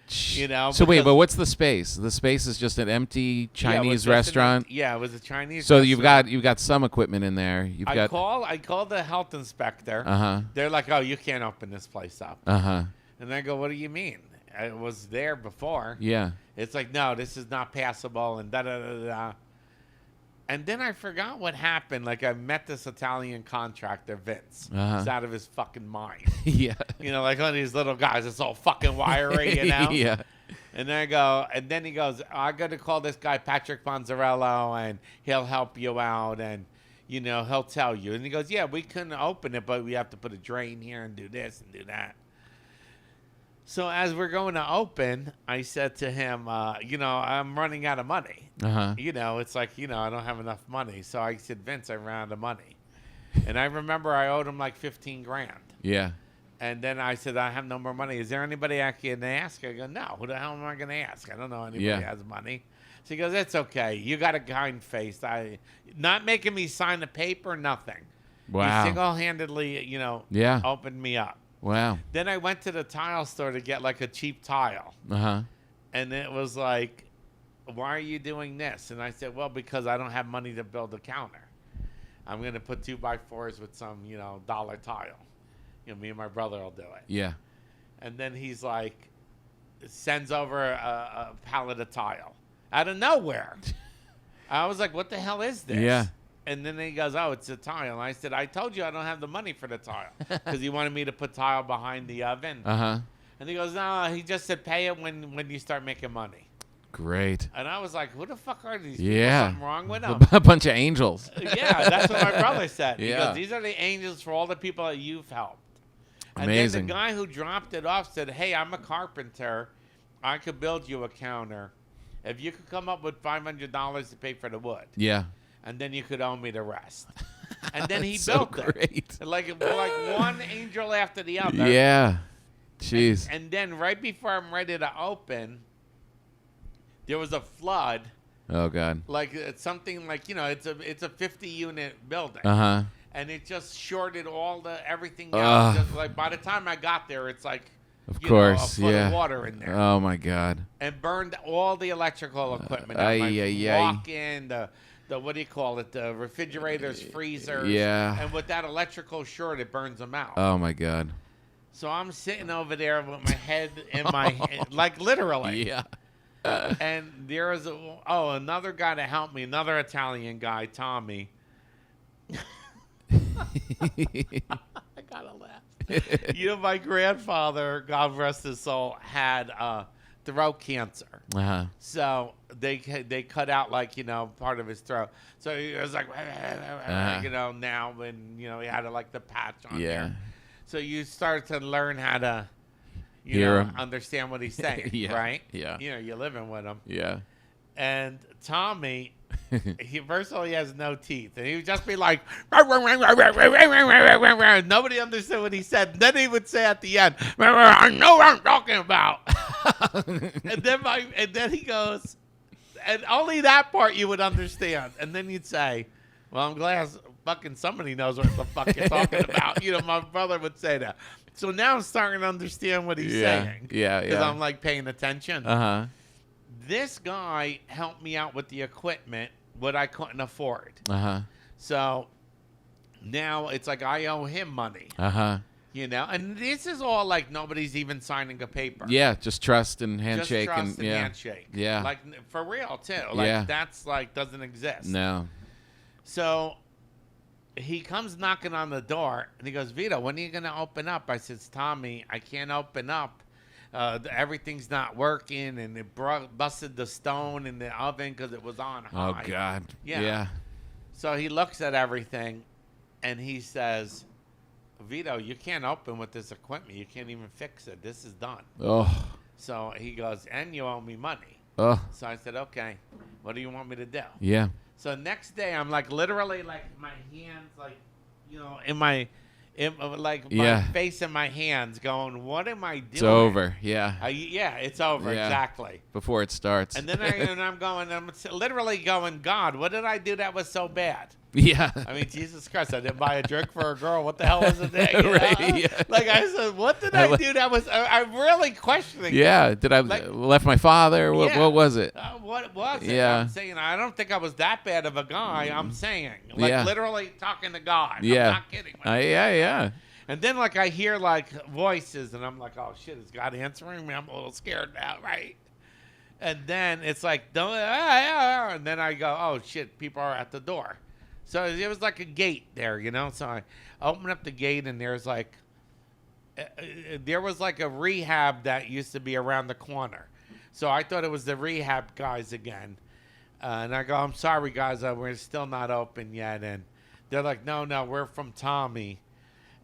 You know. So wait, because- but what's the space? The space is just an empty Yeah, it was Chinese just an restaurant. yeah, it was a Chinese. So restaurant. you've got some equipment in there. I called the health inspector. Uh-huh. They're like, "Oh, you can't open this place up." Uh-huh. And I go, "What do you mean? I was there before." Yeah. It's like, "No, this is not passable," and da da da da. And then I forgot what happened. Like I met this Italian contractor, Vince. Uh-huh. He's out of his fucking mind. Yeah. You know, like one of these little guys. It's all fucking wiry, you know. Yeah. And then I go, and then he goes, "I got to call this guy Patrick Bonzarello, and he'll help you out, and you know he'll tell you." And he goes, "Yeah, we couldn't open it, but we have to put a drain here and do this and do that." So as we're going to open, I said to him, "You know, I'm running out of money. Uh-huh. You know, it's like I don't have enough money." So I said, "Vince, I ran out of money," and I remember I owed him like 15 grand. Yeah. And then I said, "I have no more money. Is there anybody I can ask?" I go, "No. Who the hell am I going to ask? I don't know anybody Yeah. has money." So he goes, "It's okay. You got a kind face. Not making me sign a paper, nothing." Wow. He single-handedly, Yeah. opened me up. Wow. Then I went to the tile store to get like a cheap tile. Uh-huh. And it was like, "Why are you doing this?" And I said, "Well, because I don't have money to build a counter. I'm going to put 2x4s with some, dollar tile. Me and my brother will do it." Yeah. And then he's like, sends over a pallet of tile out of nowhere. I was like, "What the hell is this?" Yeah. And then he goes, "Oh, it's a tile." And I said, "I told you I don't have the money for the tile," because he wanted me to put tile behind the oven. Uh-huh. And he goes, "No," he just said, "Pay it when you start making money." Great. And I was like, "Who the fuck are these Yeah. people? Something wrong with them?" A bunch of angels. Yeah, that's what my brother said. He Yeah. goes, "These are the angels for all the people that you've helped." And Amazing. then the guy who dropped it off said, "Hey, I'm a carpenter. I could build you a counter. If you could come up with $500 to pay for the wood, Yeah. and then you could owe me the rest." And then he That's so built it. great. Like one angel after the other. Yeah. Jeez. And then right before I'm ready to open, there was a flood. Oh God. Like it's something like it's a 50-unit building. Uh-huh. And it just shorted everything Ugh. out. Just like by the time I got there, it's like Of a course. foot Yeah. of water in there, Oh my God. and burned all the electrical equipment. Ay, my ay, ay. walk-in, the what do you call it? The refrigerators, freezers. Yeah. And with that electrical short, it burns them out. Oh my God. So I'm sitting over there with my head in my hand, like literally. Yeah. And there was another guy to help me, another Italian guy, Tommy. I gotta laugh. My grandfather, God rest his soul, had throat cancer. Uh-huh. So they cut out part of his throat. So he was like, now when he had the patch on Yeah. here. So you start to learn how to Hear him. understand what he's saying, Yeah. right? Yeah. You're living with him. Yeah. And Tommy, first of all, he has no teeth. And he would just be like, nobody understood what he said. And then he would say at the end, "I know what I'm talking about." and then he goes, and only that part you would understand. And then you'd say, "Well, I'm glad fucking somebody knows what the fuck you're talking about." My brother would say that. So now I'm starting to understand what he's saying. Yeah. Because Yeah. I'm paying attention. Uh-huh. This guy helped me out with the equipment, what I couldn't afford. Uh-huh. So now it's like I owe him money, Uh-huh. and this is all nobody's even signing a paper. Yeah, just trust and Just handshake trust and yeah. handshake. Yeah. For real too. Yeah. That's doesn't exist. No. So he comes knocking on the door and he goes, "Vito, when are you gonna open up?" I says, "Tommy, I can't open up. Everything's not working, and it busted the stone in the oven because it was on high." Oh God. Yeah. Yeah. So he looks at everything, and he says, "Vito, you can't open with this equipment. You can't even fix it. This is done." Oh. So he goes, "And you owe me money." Oh. So I said, "Okay, what do you want me to do?" Yeah. So next day, I'm literally my hands in my Yeah. face in my hands, going, "What am I doing?" It's over. Yeah. Yeah, it's over. Yeah. Exactly. Before it starts. And then I'm literally going, "God, what did I do that was so bad?" Yeah. I mean, Jesus Christ, I didn't buy a drink for a girl. What the hell was it? Right, yeah. Like I said, what did I do? I'm really questioning. Yeah. Did I left my father? What was it? What was it? Yeah. I'm saying I don't think I was that bad of a guy. I'm saying, like, Yeah. literally talking to God. Yeah. I'm not kidding. Yeah. And then, like, I hear, like, voices, and I'm like, oh, shit, is God answering me? I'm a little scared now, right? And then it's like, don't, and then I go, oh, shit, people are at the door. So it was like a gate there, you know? So I open up the gate, and there was like a rehab that used to be around the corner. So I thought it was the rehab guys again. And I go, I'm sorry, guys, we're still not open yet. And they're like, no, we're from Tommy,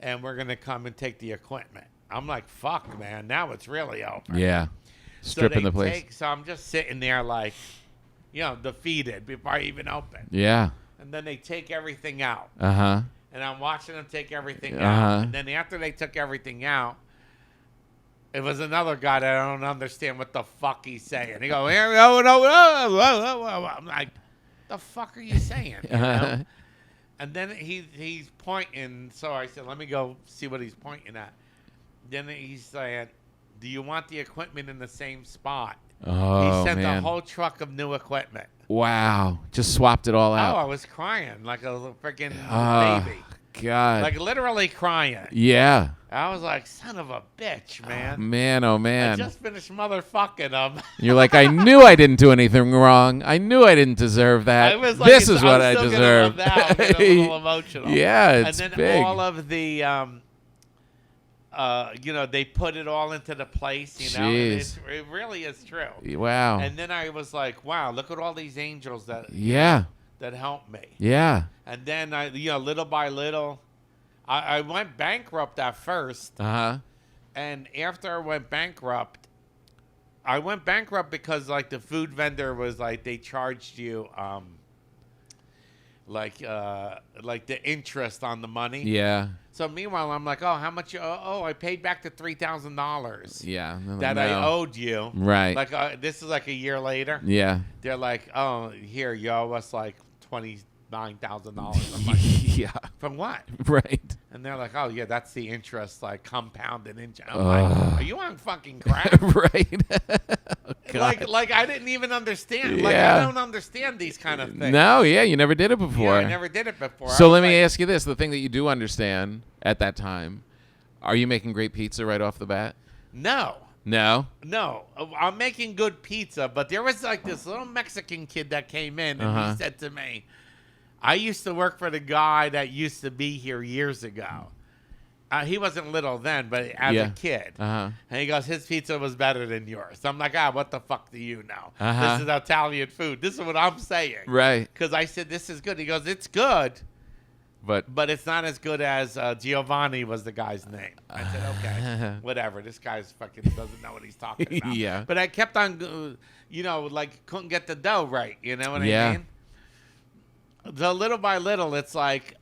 and we're going to come and take the equipment. I'm like, fuck, man, now it's really over. Yeah. Stripping the place. So I'm just sitting there like, you know, defeated before I even open. Yeah. And then they take everything out. Uh-huh. And I'm watching them take everything Uh-huh. out. And then after they took everything out, it was another guy that I don't understand what the fuck he's saying. He goes, I'm like, the fuck are you saying? You know? And then he's pointing. So I said, let me go see what he's pointing at. Then he's saying, do you want the equipment in the same spot? Oh, He sent man. a whole truck of new equipment. Wow. Just swapped it all Oh, out. I was crying like a little freaking baby. God. Like literally crying. Yeah. I was like, son of a bitch, man. Oh, I man. just finished motherfucking him. You're like, I knew I didn't do anything wrong. I knew I didn't deserve that. I was like, This is what I I'm still deserve. gonna love that. I'm getting a little emotional. Yeah, it's and then big. all of the, you know, they put it all into the place, you know. And Jeez. it really is true. Wow. And then I was like, wow, look at all these angels that helped me. Yeah. And then little by little, I went bankrupt at first. Uh-huh. And after I went bankrupt because like the food vendor was like, they charged you like the interest on the money. Yeah. So meanwhile, I'm like, oh, how much? I paid back the $3,000 Yeah. that I owed you. Right. Like this is like a year later. Yeah. They're like, oh, here you owe us like $29,000. I'm like, Yeah. from what? Right. And they're like, oh yeah, that's the interest, like compounded interest. I'm like, are you on fucking crack? Right. Oh, God. like I didn't even understand. Like Yeah. I don't understand these kind of things. No, yeah, you never did it before. Yeah, I never did it before. So I was let me like, ask you this: the thing that you do understand at that time, are you making great pizza right off the bat? No. No. I'm making good pizza, but there was like this little Mexican kid that came in and he said to me, I used to work for the guy that used to be here years ago. He wasn't little then, but as a kid. Uh-huh. And he goes, his pizza was better than yours. I'm like, what the fuck do you know? Uh-huh. This is Italian food. This is what I'm saying. Right. Because I said, this is good. He goes, it's good, But but it's not as good as Giovanni was the guy's name. I said, okay, whatever. This guy's fucking doesn't know what he's talking about. Yeah. But I kept on, like couldn't get the dough right. You know what I mean? So little by little, it's like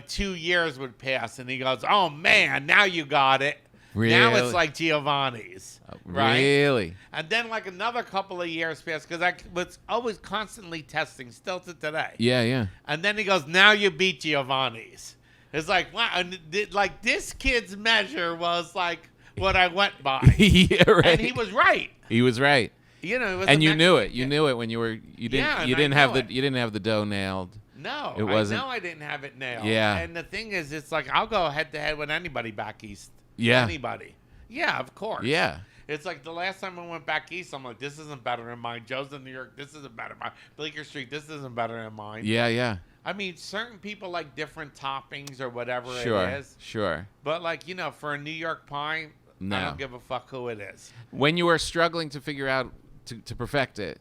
2 years would pass, and he goes, "Oh man, now you got it. Really? Now it's like Giovanni's, right?" Really? And then like another couple of years passed because I was always constantly testing, still to today. Yeah. And then he goes, "Now you beat Giovanni's." It's like, wow, and like this kid's measure was like what I went by. Yeah, right. And he was right. He was right. You know, it was And the you next- knew it. You knew it when you were. You didn't. Yeah, you and I didn't have know the. it. You didn't have the dough nailed. No, It wasn't. I know I didn't have it nailed. Yeah. And the thing is, it's like I'll go head to head with anybody back east. Yeah. Anybody. Yeah, of course. Yeah. It's like the last time I went back east, I'm like, this isn't better than mine. Joe's in New York, this isn't better than mine. Bleecker Street, this isn't better than mine. Yeah. I mean, certain people like different toppings or whatever Sure. it is. Sure. But like, for a New York pie, No. I don't give a fuck who it is. When you were struggling to figure out to perfect it,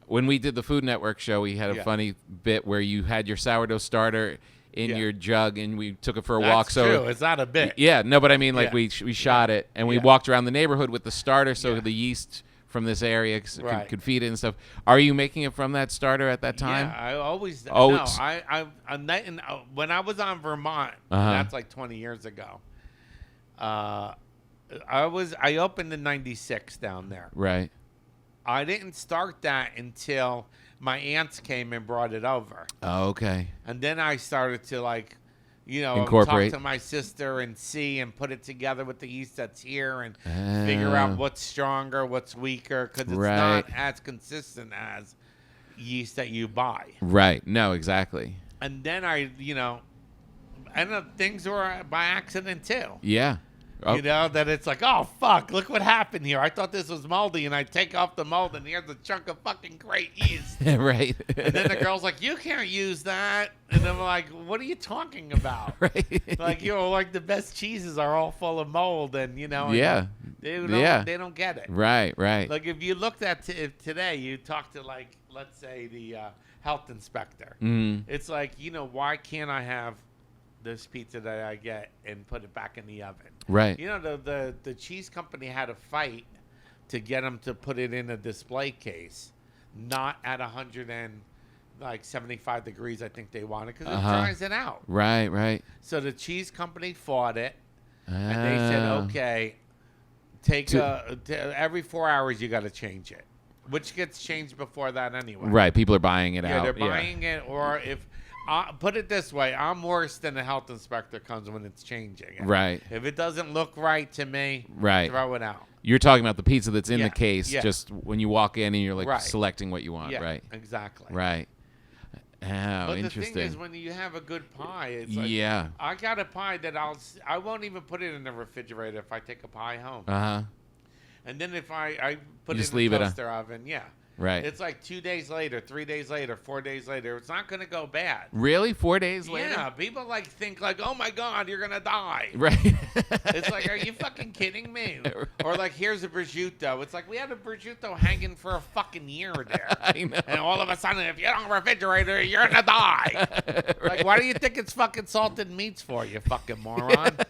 when we did the Food Network show, we had a funny bit where you had your sourdough starter in your jug, and we took it for a walk. That's So true. It's not a bit. yeah, no, but I mean, like Yeah. we shot it, and we Yeah. walked around the neighborhood with the starter, so Yeah. the yeast from this area Right. could feed it and stuff. Are you making it from that starter at that time? Yeah, I always. Oh, no, it's- when I was on Vermont, Uh-huh. that's like 20 years ago. I opened in '96 down there. Right. I didn't start that until my aunts came and brought it over. Oh, okay. And then I started to like, Incorporate. talk to my sister and see and put it together with the yeast that's here and figure out what's stronger, what's weaker, because it's not as consistent as yeast that you buy. Right. No, exactly. And then I, and things were by accident too. Yeah. Oh. That it's like, oh, fuck, look what happened here. I thought this was moldy, and I take off the mold, and here's a chunk of fucking great yeast. Right. And then the girl's like, you can't use that. And I'm like, what are you talking about? Right. Like, like the best cheeses are all full of mold, and, Yeah. They don't get it. Right, right. Like, if you looked at if today, you talk to, like, let's say the health inspector. It's like, why can't I have this pizza that I get and put it back in the oven? Right. The cheese company had a fight to get them to put it in a display case, not at 175 degrees. I think they wanted because it dries it out. Right, right. So the cheese company fought it, and they said, okay, take every 4 hours you got to change it, which gets changed before that anyway. Right. People are buying it out. Yeah, they're buying it, or if. Put it this way, I'm worse than the health inspector comes when it's changing. Right. If it doesn't look right to me, throw it out. You're talking about the pizza that's in the case, just when you walk in and you're like selecting what you want, right? Exactly. Right. Oh, but interesting. the thing is, when you have a good pie, it's like, I got a pie that I won't even put it in the refrigerator if I take a pie home. And then if I put it in the toaster oven, right. It's like 2 days later, 3 days later, 4 days later. It's not going to go bad. Really? 4 days later? Yeah. People think like, oh my God, you're going to die. Right. It's like, are you fucking kidding me? Or like, here's a prosciutto. It's like, we had a prosciutto hanging for a fucking year there. I know. And all of a sudden, if you don't refrigerate it, you're going to die. Like, why do you think it's fucking salted meats for, you fucking moron? Right.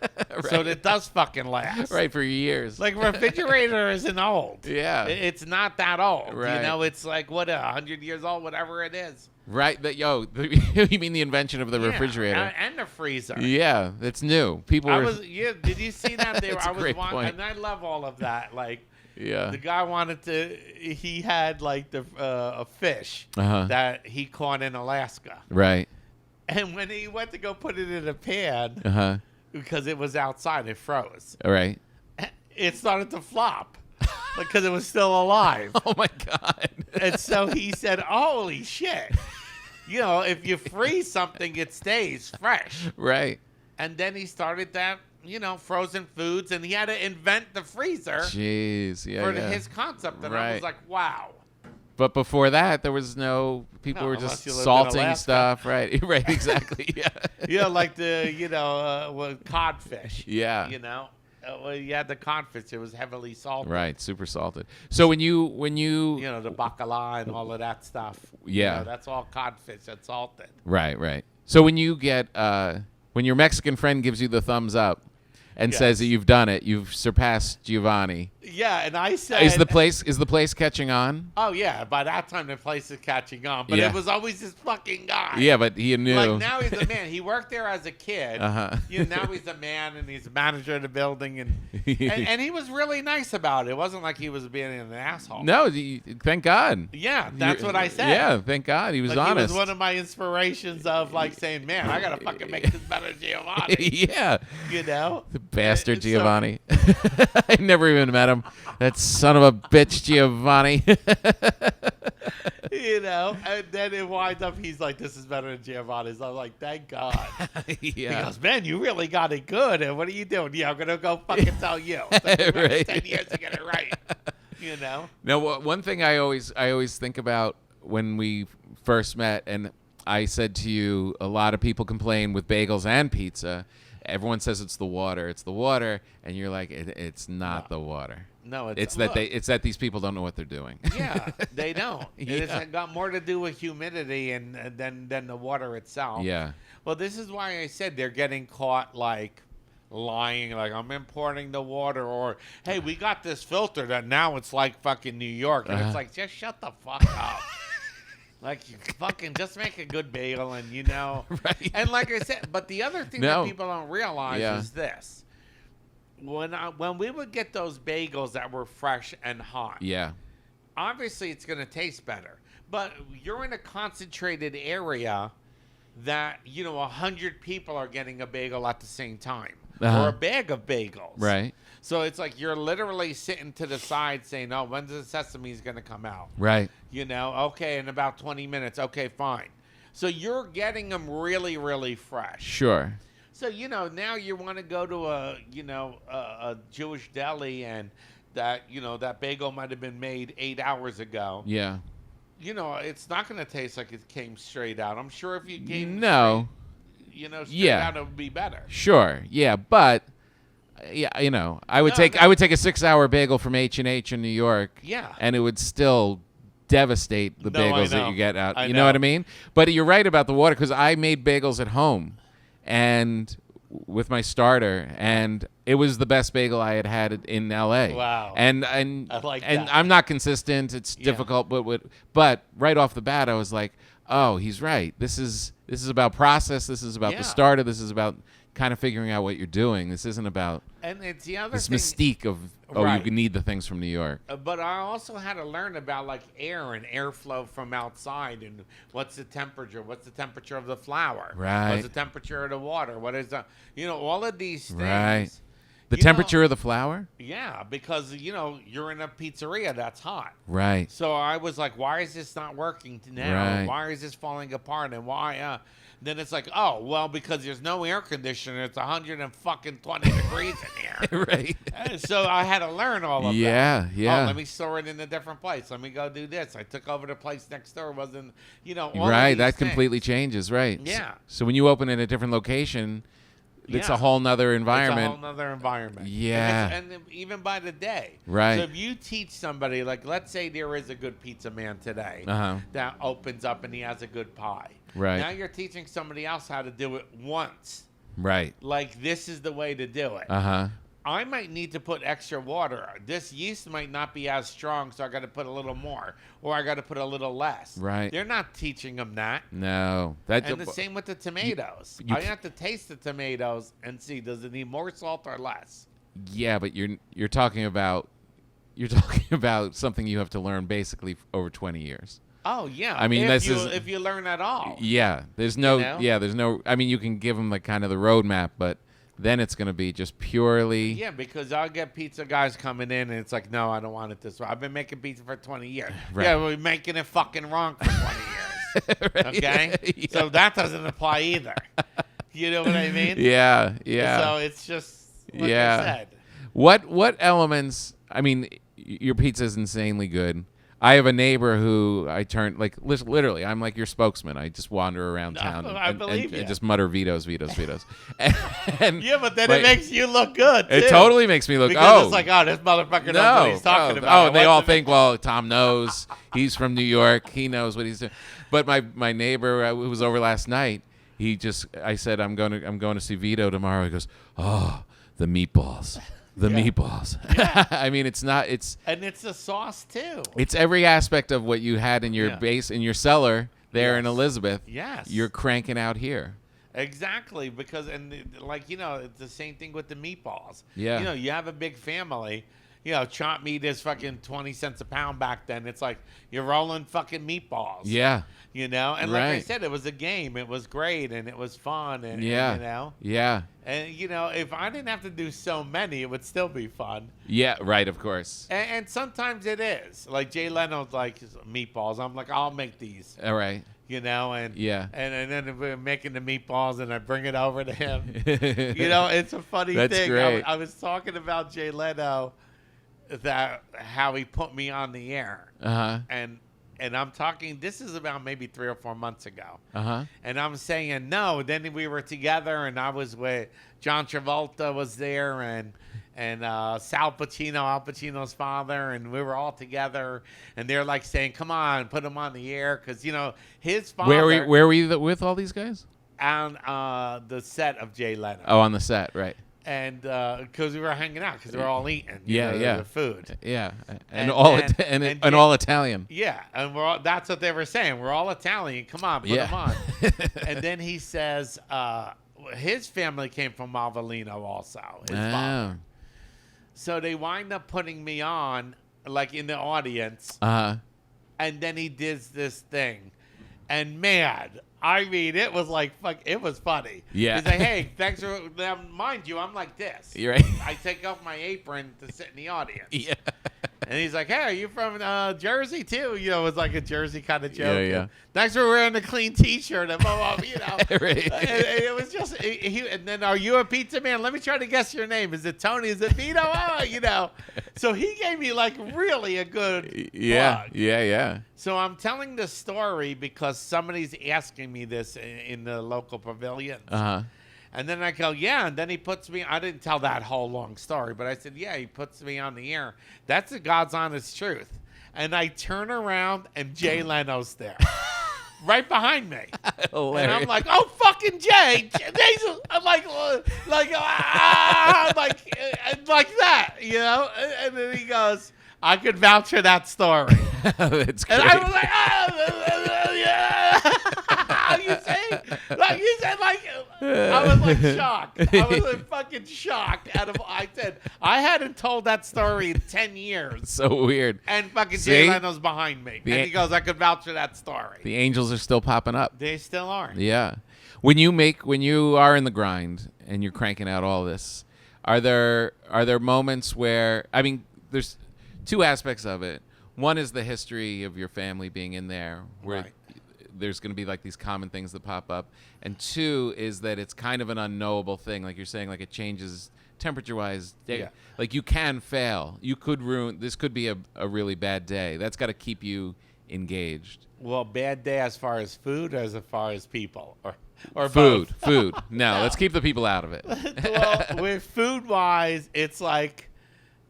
So it does fucking last. Right, for years. Like, refrigerator isn't old. Yeah. It's not that old. Right. It's like, 100 years old, whatever it is. Right. You mean the invention of the refrigerator. And the freezer. Yeah, that's new. People were... did you see that? That's a great point. And I love all of that. Like, yeah. The guy he had like a fish that he caught in Alaska. Right. And when he went to go put it in a pan, because it was outside, it froze. All right. It started to flop. Because it was still alive. Oh, my God. And so he said, holy shit. If you freeze something, it stays fresh. Right. And then he started that, frozen foods, and he had to invent the freezer. Jeez. Yeah, for his concept. And I was like, wow. But before that, there was people were just salting stuff. Right. Right. Exactly. Yeah. Like the, codfish. Yeah. Well, you had the codfish. It was heavily salted. Right, super salted. So when you the bacala and all of that stuff. Yeah, that's all codfish that's salted. Right, right. So when you get when your Mexican friend gives you the thumbs up and says that you've done it, you've surpassed Giovanni. Yeah, and I said, is the place catching on? Oh yeah, by that time the place is catching on. But it was always this fucking guy. Yeah, but he knew. Like now he's a man. He worked there as a kid. Now he's a man and he's a manager of the building, and he was really nice about it. It wasn't like he was being an asshole. No, thank God. Yeah, that's what I said. Yeah, thank God he was honest. He was one of my inspirations of like saying, "Man, I gotta fucking make this better than Giovanni." Yeah, the bastard Giovanni. I never even met him. That son of a bitch, Giovanni. And then it winds up, he's like, this is better than Giovanni's. I'm like, thank God. He goes, man, you really got it good. And what are you doing? Yeah, I'm going to go fucking tell you. It took 10 years to get it right. Now, one thing I always think about when we first met, and I said to you, a lot of people complain with bagels and pizza. Everyone says it's the water. It's the water. And you're like, it's not the water. No, it's that these people don't know what they're doing. Yeah, they don't. It's got more to do with humidity than the water itself. Yeah. Well, this is why I said they're getting caught like lying, like I'm importing the water, or hey, we got this filter that now it's like fucking New York, and it's like just shut the fuck up. Like, you fucking just make a good bagel, and right. And like I said, but the other thing that people don't realize is this. When we would get those bagels that were fresh and hot, yeah, obviously it's going to taste better. But you're in a concentrated area that, 100 people are getting a bagel at the same time. Or a bag of bagels. Right. So it's like you're literally sitting to the side saying, oh, when's the sesame's going to come out? Right. Okay, in about 20 minutes. Okay, fine. So you're getting them really, really fresh. Sure. So, now you want to go to a Jewish deli and that, that bagel might have been made 8 hours ago. Yeah. It's not going to taste like it came straight out. I'm sure if you came straight out, it would be better. Sure. Yeah, but I would take a 6-hour bagel from H&H in New York. Yeah. And it would still devastate the bagels that you get out. You know what I mean? But you're right about the water, because I made bagels at home and with my starter, and it was the best bagel I had in LA. Wow. And I like that. I'm not consistent. It's difficult, but right off the bat I was like, oh, he's right. This is about process. This is about the starter. This is about kind of figuring out what you're doing. This isn't about and it's the other this thing, mystique of you need the things from New York. But I also had to learn about like air and airflow from outside, and what's the temperature of the flour, right? What's the temperature of the water, what is the all of these things, right? The temperature of the flour? Yeah, because you're in a pizzeria that's hot. Right. So I was like, why is this not working now? Right. Why is this falling apart? And why? Then it's like, oh, well, because there's no air conditioner. It's 120 degrees in here. Right. So I had to learn all of that. Yeah. Oh, let me store it in a different place. Let me go do this. I took over the place next door. Wasn't, all right. of these That things. completely changes. Right. Yeah. So when you open in a different location, it's a whole nother environment. It's a whole nother environment. Yeah. And even by the day. Right. So if you teach somebody, like let's say there is a good pizza man today that opens up and he has a good pie. Right. Now you're teaching somebody else how to do it once. Right. Like this is the way to do it. I might need to put extra water. This yeast might not be as strong, so I got to put a little more, or I got to put a little less. Right. They're not teaching them that. No. And the same with the tomatoes. I have to taste the tomatoes and see, does it need more salt or less? Yeah, but you're talking about something you have to learn basically over 20 years. Oh yeah. I mean, if you learn at all. Yeah. There's no. I mean, you can give them like kind of the roadmap, but then it's going to be just purely. Yeah, because I'll get pizza guys coming in, and it's like, no, I don't want it this way. I've been making pizza for 20 years. Right. Yeah, we're making it fucking wrong for 20 years. Right. Okay? Yeah. So that doesn't apply either. You know what I mean? Yeah. So it's just like I said. What elements? I mean, your pizza is insanely good. I have a neighbor who I turn like literally. I'm like your spokesman. I just wander around town and just mutter Vitos. And yeah, but then it makes you look good. Too. It totally makes me look. Because it's like, oh, this motherfucker knows what he's talking about. Oh, they all think, well, Tom knows. He's from New York. He knows what he's doing. But my neighbor who was over last night, I said I'm going to see Vito tomorrow. He goes, oh, the meatballs. The meatballs. Yeah. I mean, and it's the sauce too. It's every aspect of what you had in your base in your cellar there in Elizabeth. Yes. You're cranking out here. Exactly, because it's the same thing with the meatballs. Yeah. You have a big family. Chopped meat is fucking 20 cents a pound back then. It's like you're rolling fucking meatballs. Yeah. And like I said, it was a game. It was great, and it was fun. And, Yeah. And, if I didn't have to do so many, it would still be fun. Yeah, right, of course. And sometimes it is. Like Jay Leno's like, meatballs. I'm like, I'll make these. All right. And and then we're making the meatballs, and I bring it over to him. It's a funny That's thing. Great. I was talking about Jay Leno, how he put me on the air. And I'm talking, this is about maybe 3 or 4 months ago. And I'm saying, no, then we were together, and I was with John Travolta was there, and Sal Pacino, Al Pacino's father, and we were all together. And they're like saying, come on, put him on the air. Because, his father. Where were you with all these guys? On the set of Jay Leno. Oh, on the set, right. And because we were hanging out, because we were all eating the food. Yeah, and all Italian. Yeah, and that's what they were saying. We're all Italian. Come on, put them on. And then he says his family came from Malvolino also. His father. So they wind up putting me on, like in the audience. and then he did this thing. And man, I mean, it was like, fuck, it was funny. Yeah. He's like, hey, thanks for, now, mind you, I'm like this. You're right. I take off my apron to sit in the audience. Yeah. And he's like, hey, are you from Jersey too? You know, it was like a Jersey kind of joke. Yeah, yeah. Thanks for wearing a clean T-shirt and blah, blah, you know. Right. And it was just, and then, are you a pizza man? Let me try to guess your name. Is it Tony? Is it Vito? Oh, you know. So he gave me like really a good plug. Yeah. So I'm telling this story because somebody's asking me this in the local pavilions. Uh-huh. And then I go, yeah. And then he puts me, I didn't tell that whole long story, but I said, yeah, he puts me on the air. That's the God's honest truth. And I turn around and Jay Leno's there. Right behind me. Hilarious. And I'm like, oh, fucking Jay. I'm like that, you know? And then he goes, I could vouch for that story. That's great. And I was like, oh, yeah. You said, I was like shocked. I was like fucking shocked. I said, I hadn't told that story in 10 years. So weird. And fucking See? Jay Leno's behind me. The And he goes, I could vouch for that story. The angels are still popping up. They still are. Yeah. When you are in the grind and you're cranking out all this, are there moments where, I mean, there's two aspects of it. One is the history of your family being in there, where Right. there's going to be like these common things that pop up. And two is that it's kind of an unknowable thing. Like you're saying, like it changes temperature-wise. Yeah. Like you can fail. You could ruin, this could be a really bad day. That's got to keep you engaged. Well, bad day as far as food or as far as people? Or Food. both? Food. No, let's keep the people out of it. Well, with food-wise, it's like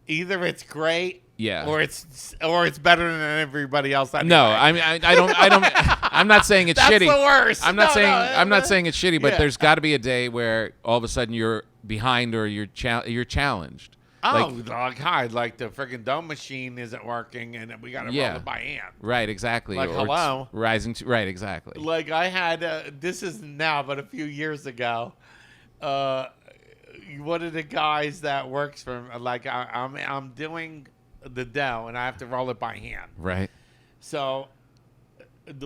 either it's great, Yeah. or it's better than everybody else. Anyway. No, I mean, I don't. I'm not saying it's That's shitty. the worst. I'm not saying. No, I'm not saying it's shitty, but yeah. there's got to be a day where all of a sudden you're behind or you're challenged. Oh, God, like the freaking dough machine isn't working, and we got to roll it by hand. Right. Exactly. Like, Or hello. it's rising to. Right. Exactly. Like I had, this is now, but a few years ago, one of the guys that works for, like I'm doing the dough, and I have to roll it by hand. Right. So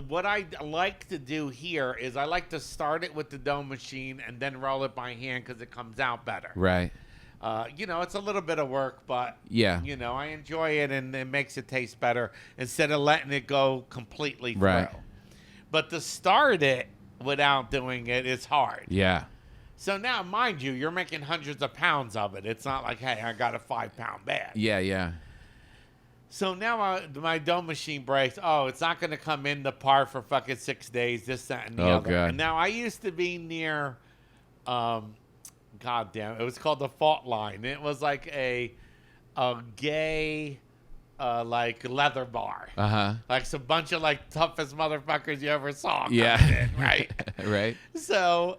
what I like to do here is I like to start it with the dough machine and then roll it by hand because it comes out better. Right. You know, it's a little bit of work, but, Yeah. you know, I enjoy it and it makes it taste better instead of letting it go completely through. Right. But to start it without doing it is hard. Yeah. So now, mind you, you're making hundreds of pounds of it. It's not like, hey, I got a 5-pound bag. Yeah. Yeah. So now my dough machine breaks. Oh, it's not going to come in the part for fucking 6 days, this, that, and the other. God. And now I used to be near, God damn, it was called the Fault Line. It was like a gay, like leather bar. Uh-huh. Like some bunch of like toughest motherfuckers you ever saw. Yeah. coming in, right? Right. So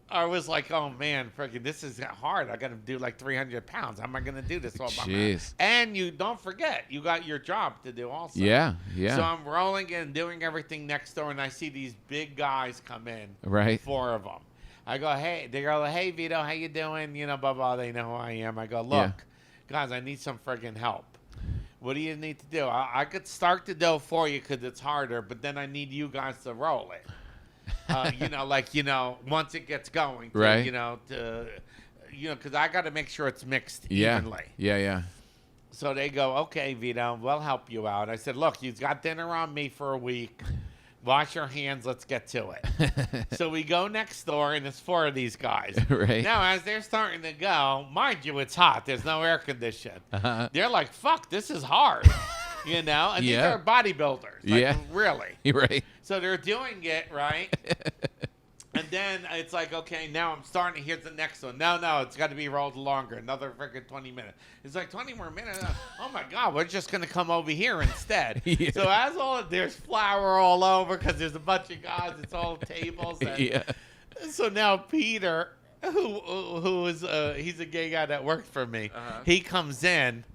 I was like, oh man, freaking, this is hard. I got to do like 300 pounds. How am I going to do this all by myself? Jeez. And you don't forget, you got your job to do also. Yeah. Yeah. So I'm rolling in, doing everything next door, and I see these big guys come in. Right. 4 of them. I go, hey, they go, hey, Vito, how you doing? You know, blah, blah. They know who I am. I go, look, guys, I need some friggin' help. What do you need to do? I could start the dough for you because it's harder, but then I need you guys to roll it. You know, like, you know, once it gets going, to, Right. you know, because I got to make sure it's mixed Yeah. evenly. Yeah. Yeah. So they go, okay, Vito, we'll help you out. I said, look, you've got dinner on me for a week. Wash your hands. Let's get to it. So we go next door, and it's 4 of these guys. Right. Now, as they're starting to go, mind you, it's hot. There's no air condition. Uh-huh. They're like, fuck, this is hard. You know? And these Yeah. are bodybuilders. Like, Yeah. really. You're right. So they're doing it, right? And then it's like, okay, now I'm starting. Here's the next one. No, it's got to be rolled longer. Another freaking 20 minutes. It's like 20 more minutes. Oh, my God. We're just going to come over here instead. Yeah. So as there's flour all over because there's a bunch of guys. It's all tables. And Yeah. So now Peter, who is, he's a gay guy that worked for me. Uh-huh. He comes in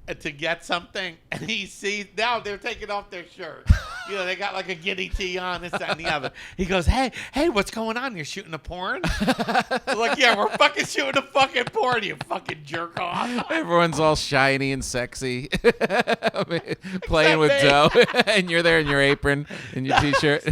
to get something, and he sees, now they're taking off their shirts. They got like a giddy tee on, this, that, and the other. He goes, hey, what's going on? You're shooting a porn? I'm like, yeah, we're fucking shooting a fucking porn, you fucking jerk off. Everyone's all shiny and sexy, playing with dough, and you're there in your apron and your t-shirt.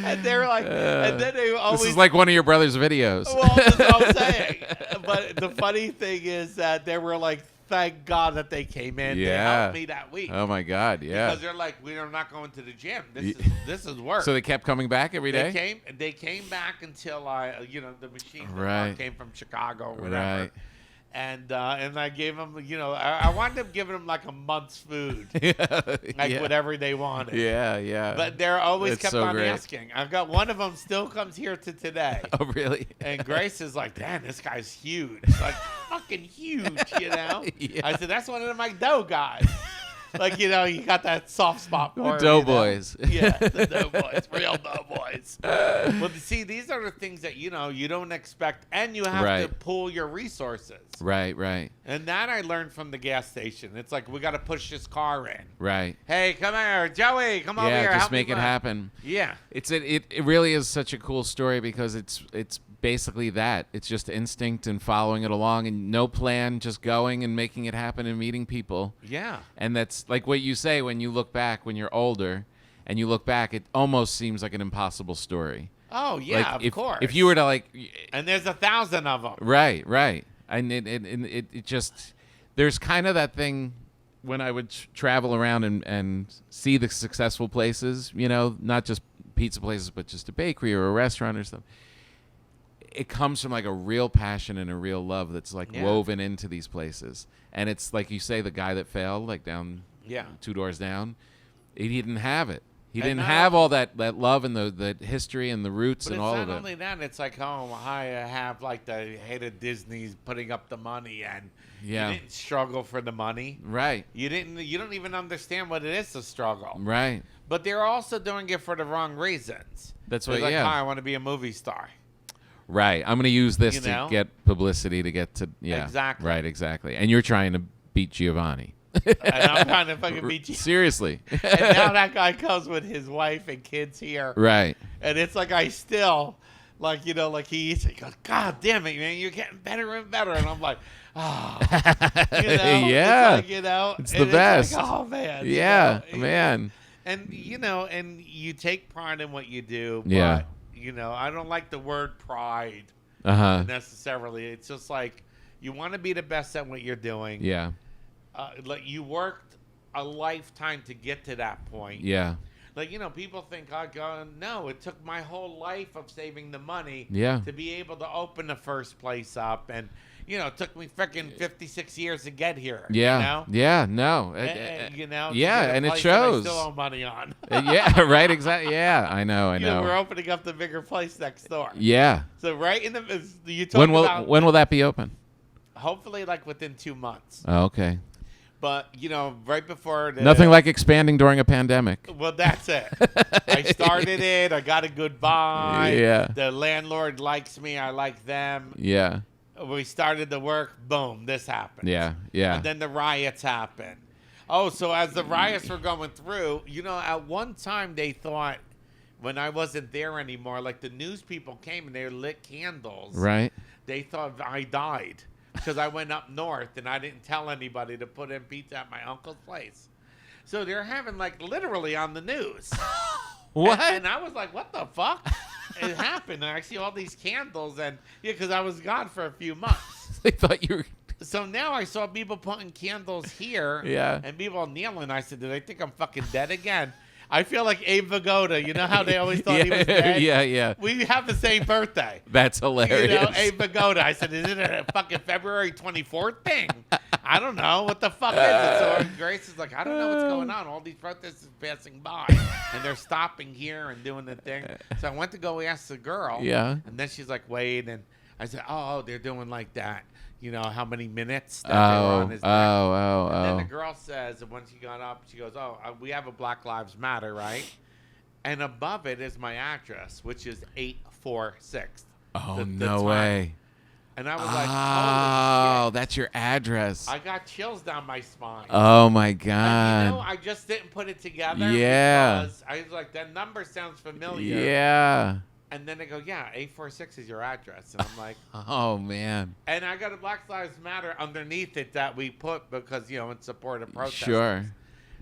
And they're like, and then they always. This is like one of your brother's videos. Well, that's what I'm saying. But the funny thing is that they were like, thank God that they came in to help me that week. Oh my God, yeah. Because they're like, we are not going to the gym. This is work. So they kept coming back every day? They came back until the machine came from Chicago or whatever. Right. And I gave them, I wound up giving them like a month's food, whatever they wanted. Yeah, yeah. But they're always kept on great. asking. I've got one of them still comes here to today. Oh, really? And Grace is like, damn, this guy's huge. Like, fucking huge, Yeah. I said, that's one of my dough guys. Like, you got that soft spot for The Doughboys. Yeah, the Doughboys, real Doughboys. Well, see, these are the things that, you don't expect, and you have to pool your resources. Right, right. And that I learned from the gas station. It's like, we got to push this car in. Right. Hey, come here, Joey, come over here. Yeah, just help make me it happen. Yeah. It really is such a cool story because it's basically that. It's just instinct and following it along and no plan, just going and making it happen and meeting people. Yeah. And that's like what you say when you look back, when you're older and you look back, it almost seems like an impossible story. Oh, yeah, like of course. If you were to And there's 1,000 of them. Right, right. And it just, there's kind of that thing when I would travel around and see the successful places, not just pizza places, but just a bakery or a restaurant or something. It comes from like a real passion and a real love that's woven into these places. And it's like you say, the guy that failed, like down 2 doors down, he didn't have it. He didn't have all that love and the history and the roots and all of it. But it's not only that. It's like, I have like the head of Disney's putting up the money and you didn't struggle for the money. Right. You don't even understand what it is to struggle. Right. But they're also doing it for the wrong reasons. That's what, like, I want to be a movie star. Right. I'm going to use this to get publicity to get to, Exactly. Right, exactly. And you're trying to beat Giovanni. And I'm trying to fucking beat you. Seriously. And now that guy comes with his wife and kids here. Right. And it's like I still, he goes, God damn it, man, you're getting better and better. And I'm like, yeah. It's the best. It's like, oh, man. Yeah, man. And, and you take pride in what you do. But, yeah. I don't like the word pride necessarily. It's just like you want to be the best at what you're doing. Yeah. You worked a lifetime to get to that point. Yeah. People think, no, it took my whole life of saving the money to be able to open the first place up. And, it took me freaking 56 years to get here. Yeah. Yeah, no. And it shows. I still owe money on. Yeah, right, exactly. Yeah, I know. We're opening up the bigger place next door. Yeah. So right in the, you talk about. When will that be open? Hopefully within 2 months. Oh, okay. But, right before... Nothing like expanding during a pandemic. Well, that's it. I started it. I got a good buy. Yeah. The landlord likes me. I like them. Yeah. We started the work. Boom. This happened. Yeah. Yeah. And then the riots happened. Oh, so as the riots were going through, at one time they thought, when I wasn't there anymore, the news people came and they lit candles. Right. They thought I died. Because I went up north and I didn't tell anybody to put in pizza at my uncle's place. So they're having literally on the news. What? And I was like, what the fuck? It happened. And I see all these candles and because I was gone for a few months. They thought you were... So now I saw people putting candles here. Yeah. And people kneeling. I said, did they think I'm fucking dead again? I feel like Abe Vigoda. You know how they always thought he was dead? Yeah, yeah. We have the same birthday. That's hilarious. Abe Vigoda. I said, is it a fucking February 24th thing? I don't know. What the fuck is it? So Grace is like, I don't know what's going on. All these protesters passing by. And they're stopping here and doing the thing. So I went to go ask the girl. Yeah. And then she's like, wait. And I said, oh, they're doing like that. How many minutes that they were on his neck. And then the girl says, when she got up, she goes, we have a Black Lives Matter, right? And above it is my address, which is 846. Oh, no way. And I was like, Oh, holy shit. that's your address. I got chills down my spine. Oh my And, God. I just didn't put it together. Yeah. Because I was like, that number sounds familiar. Yeah. And then they go, yeah, 846 is your address. And I'm like, Oh man. and I got a Black Lives Matter underneath it that we put because, in support of protesters. Sure.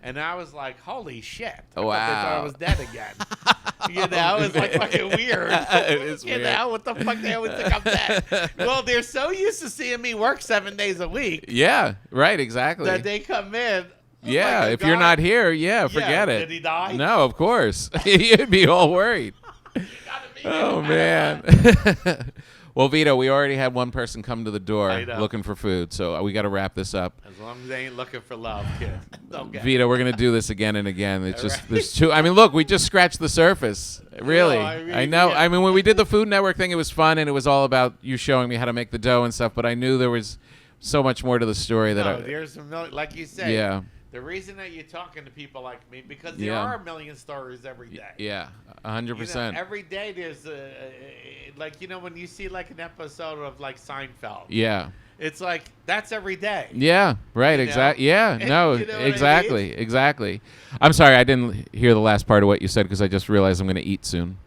And I was like, holy shit. Wow. I thought I was dead again. It was like fucking weird. It is weird. What the fuck? They always think I'm dead. Well, they're so used to seeing me work 7 days a week Yeah. Right. Exactly. that they come in. Yeah. like, if you're not here, forget it. Did he die? No, of course. You'd be all worried. You gotta be Oh here. man. Well, Vito, we already had one person come to the door I know. looking for food, so we got to wrap this up. As long as they ain't looking for love, kid. Don't get Vito, we're gonna do this again and again. It's All just right. there's two. I mean, look, we just scratched the surface. Really, I I know. yeah. I mean, when we did the Food Network thing, it was fun and it was all about you showing me how to make the dough and stuff. But I knew there was so much more to the story that No, there's a million, like you said. Yeah. The reason that you're talking to people like me, because there Yeah. are a million stories every day. Yeah, 100%. Every day there's when you see like an episode of like Seinfeld. Yeah. It's like that's every day. Yeah, right, You know? exactly. Yeah, no, You know what I exactly, exactly. I'm sorry, I didn't hear the last part of what you said because I just realized I'm going to eat soon.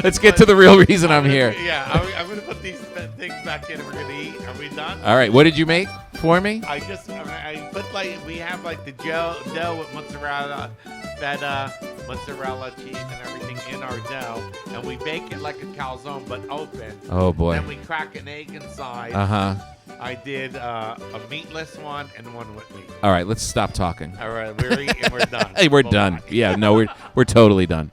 Let's get to the real reason I'm here. I'm gonna put these things back in and we're gonna eat. Are we done? All right, what did you make for me? I put we have like the dough with mozzarella, feta, mozzarella cheese and everything in our dough, and we bake it like a calzone but open. Oh boy. Then we crack an egg inside. I did a meatless one and one with meat. All right, let's stop talking. All right, we're eating. We're done. Hey, we're Bye-bye. done. Yeah, no, we're totally done.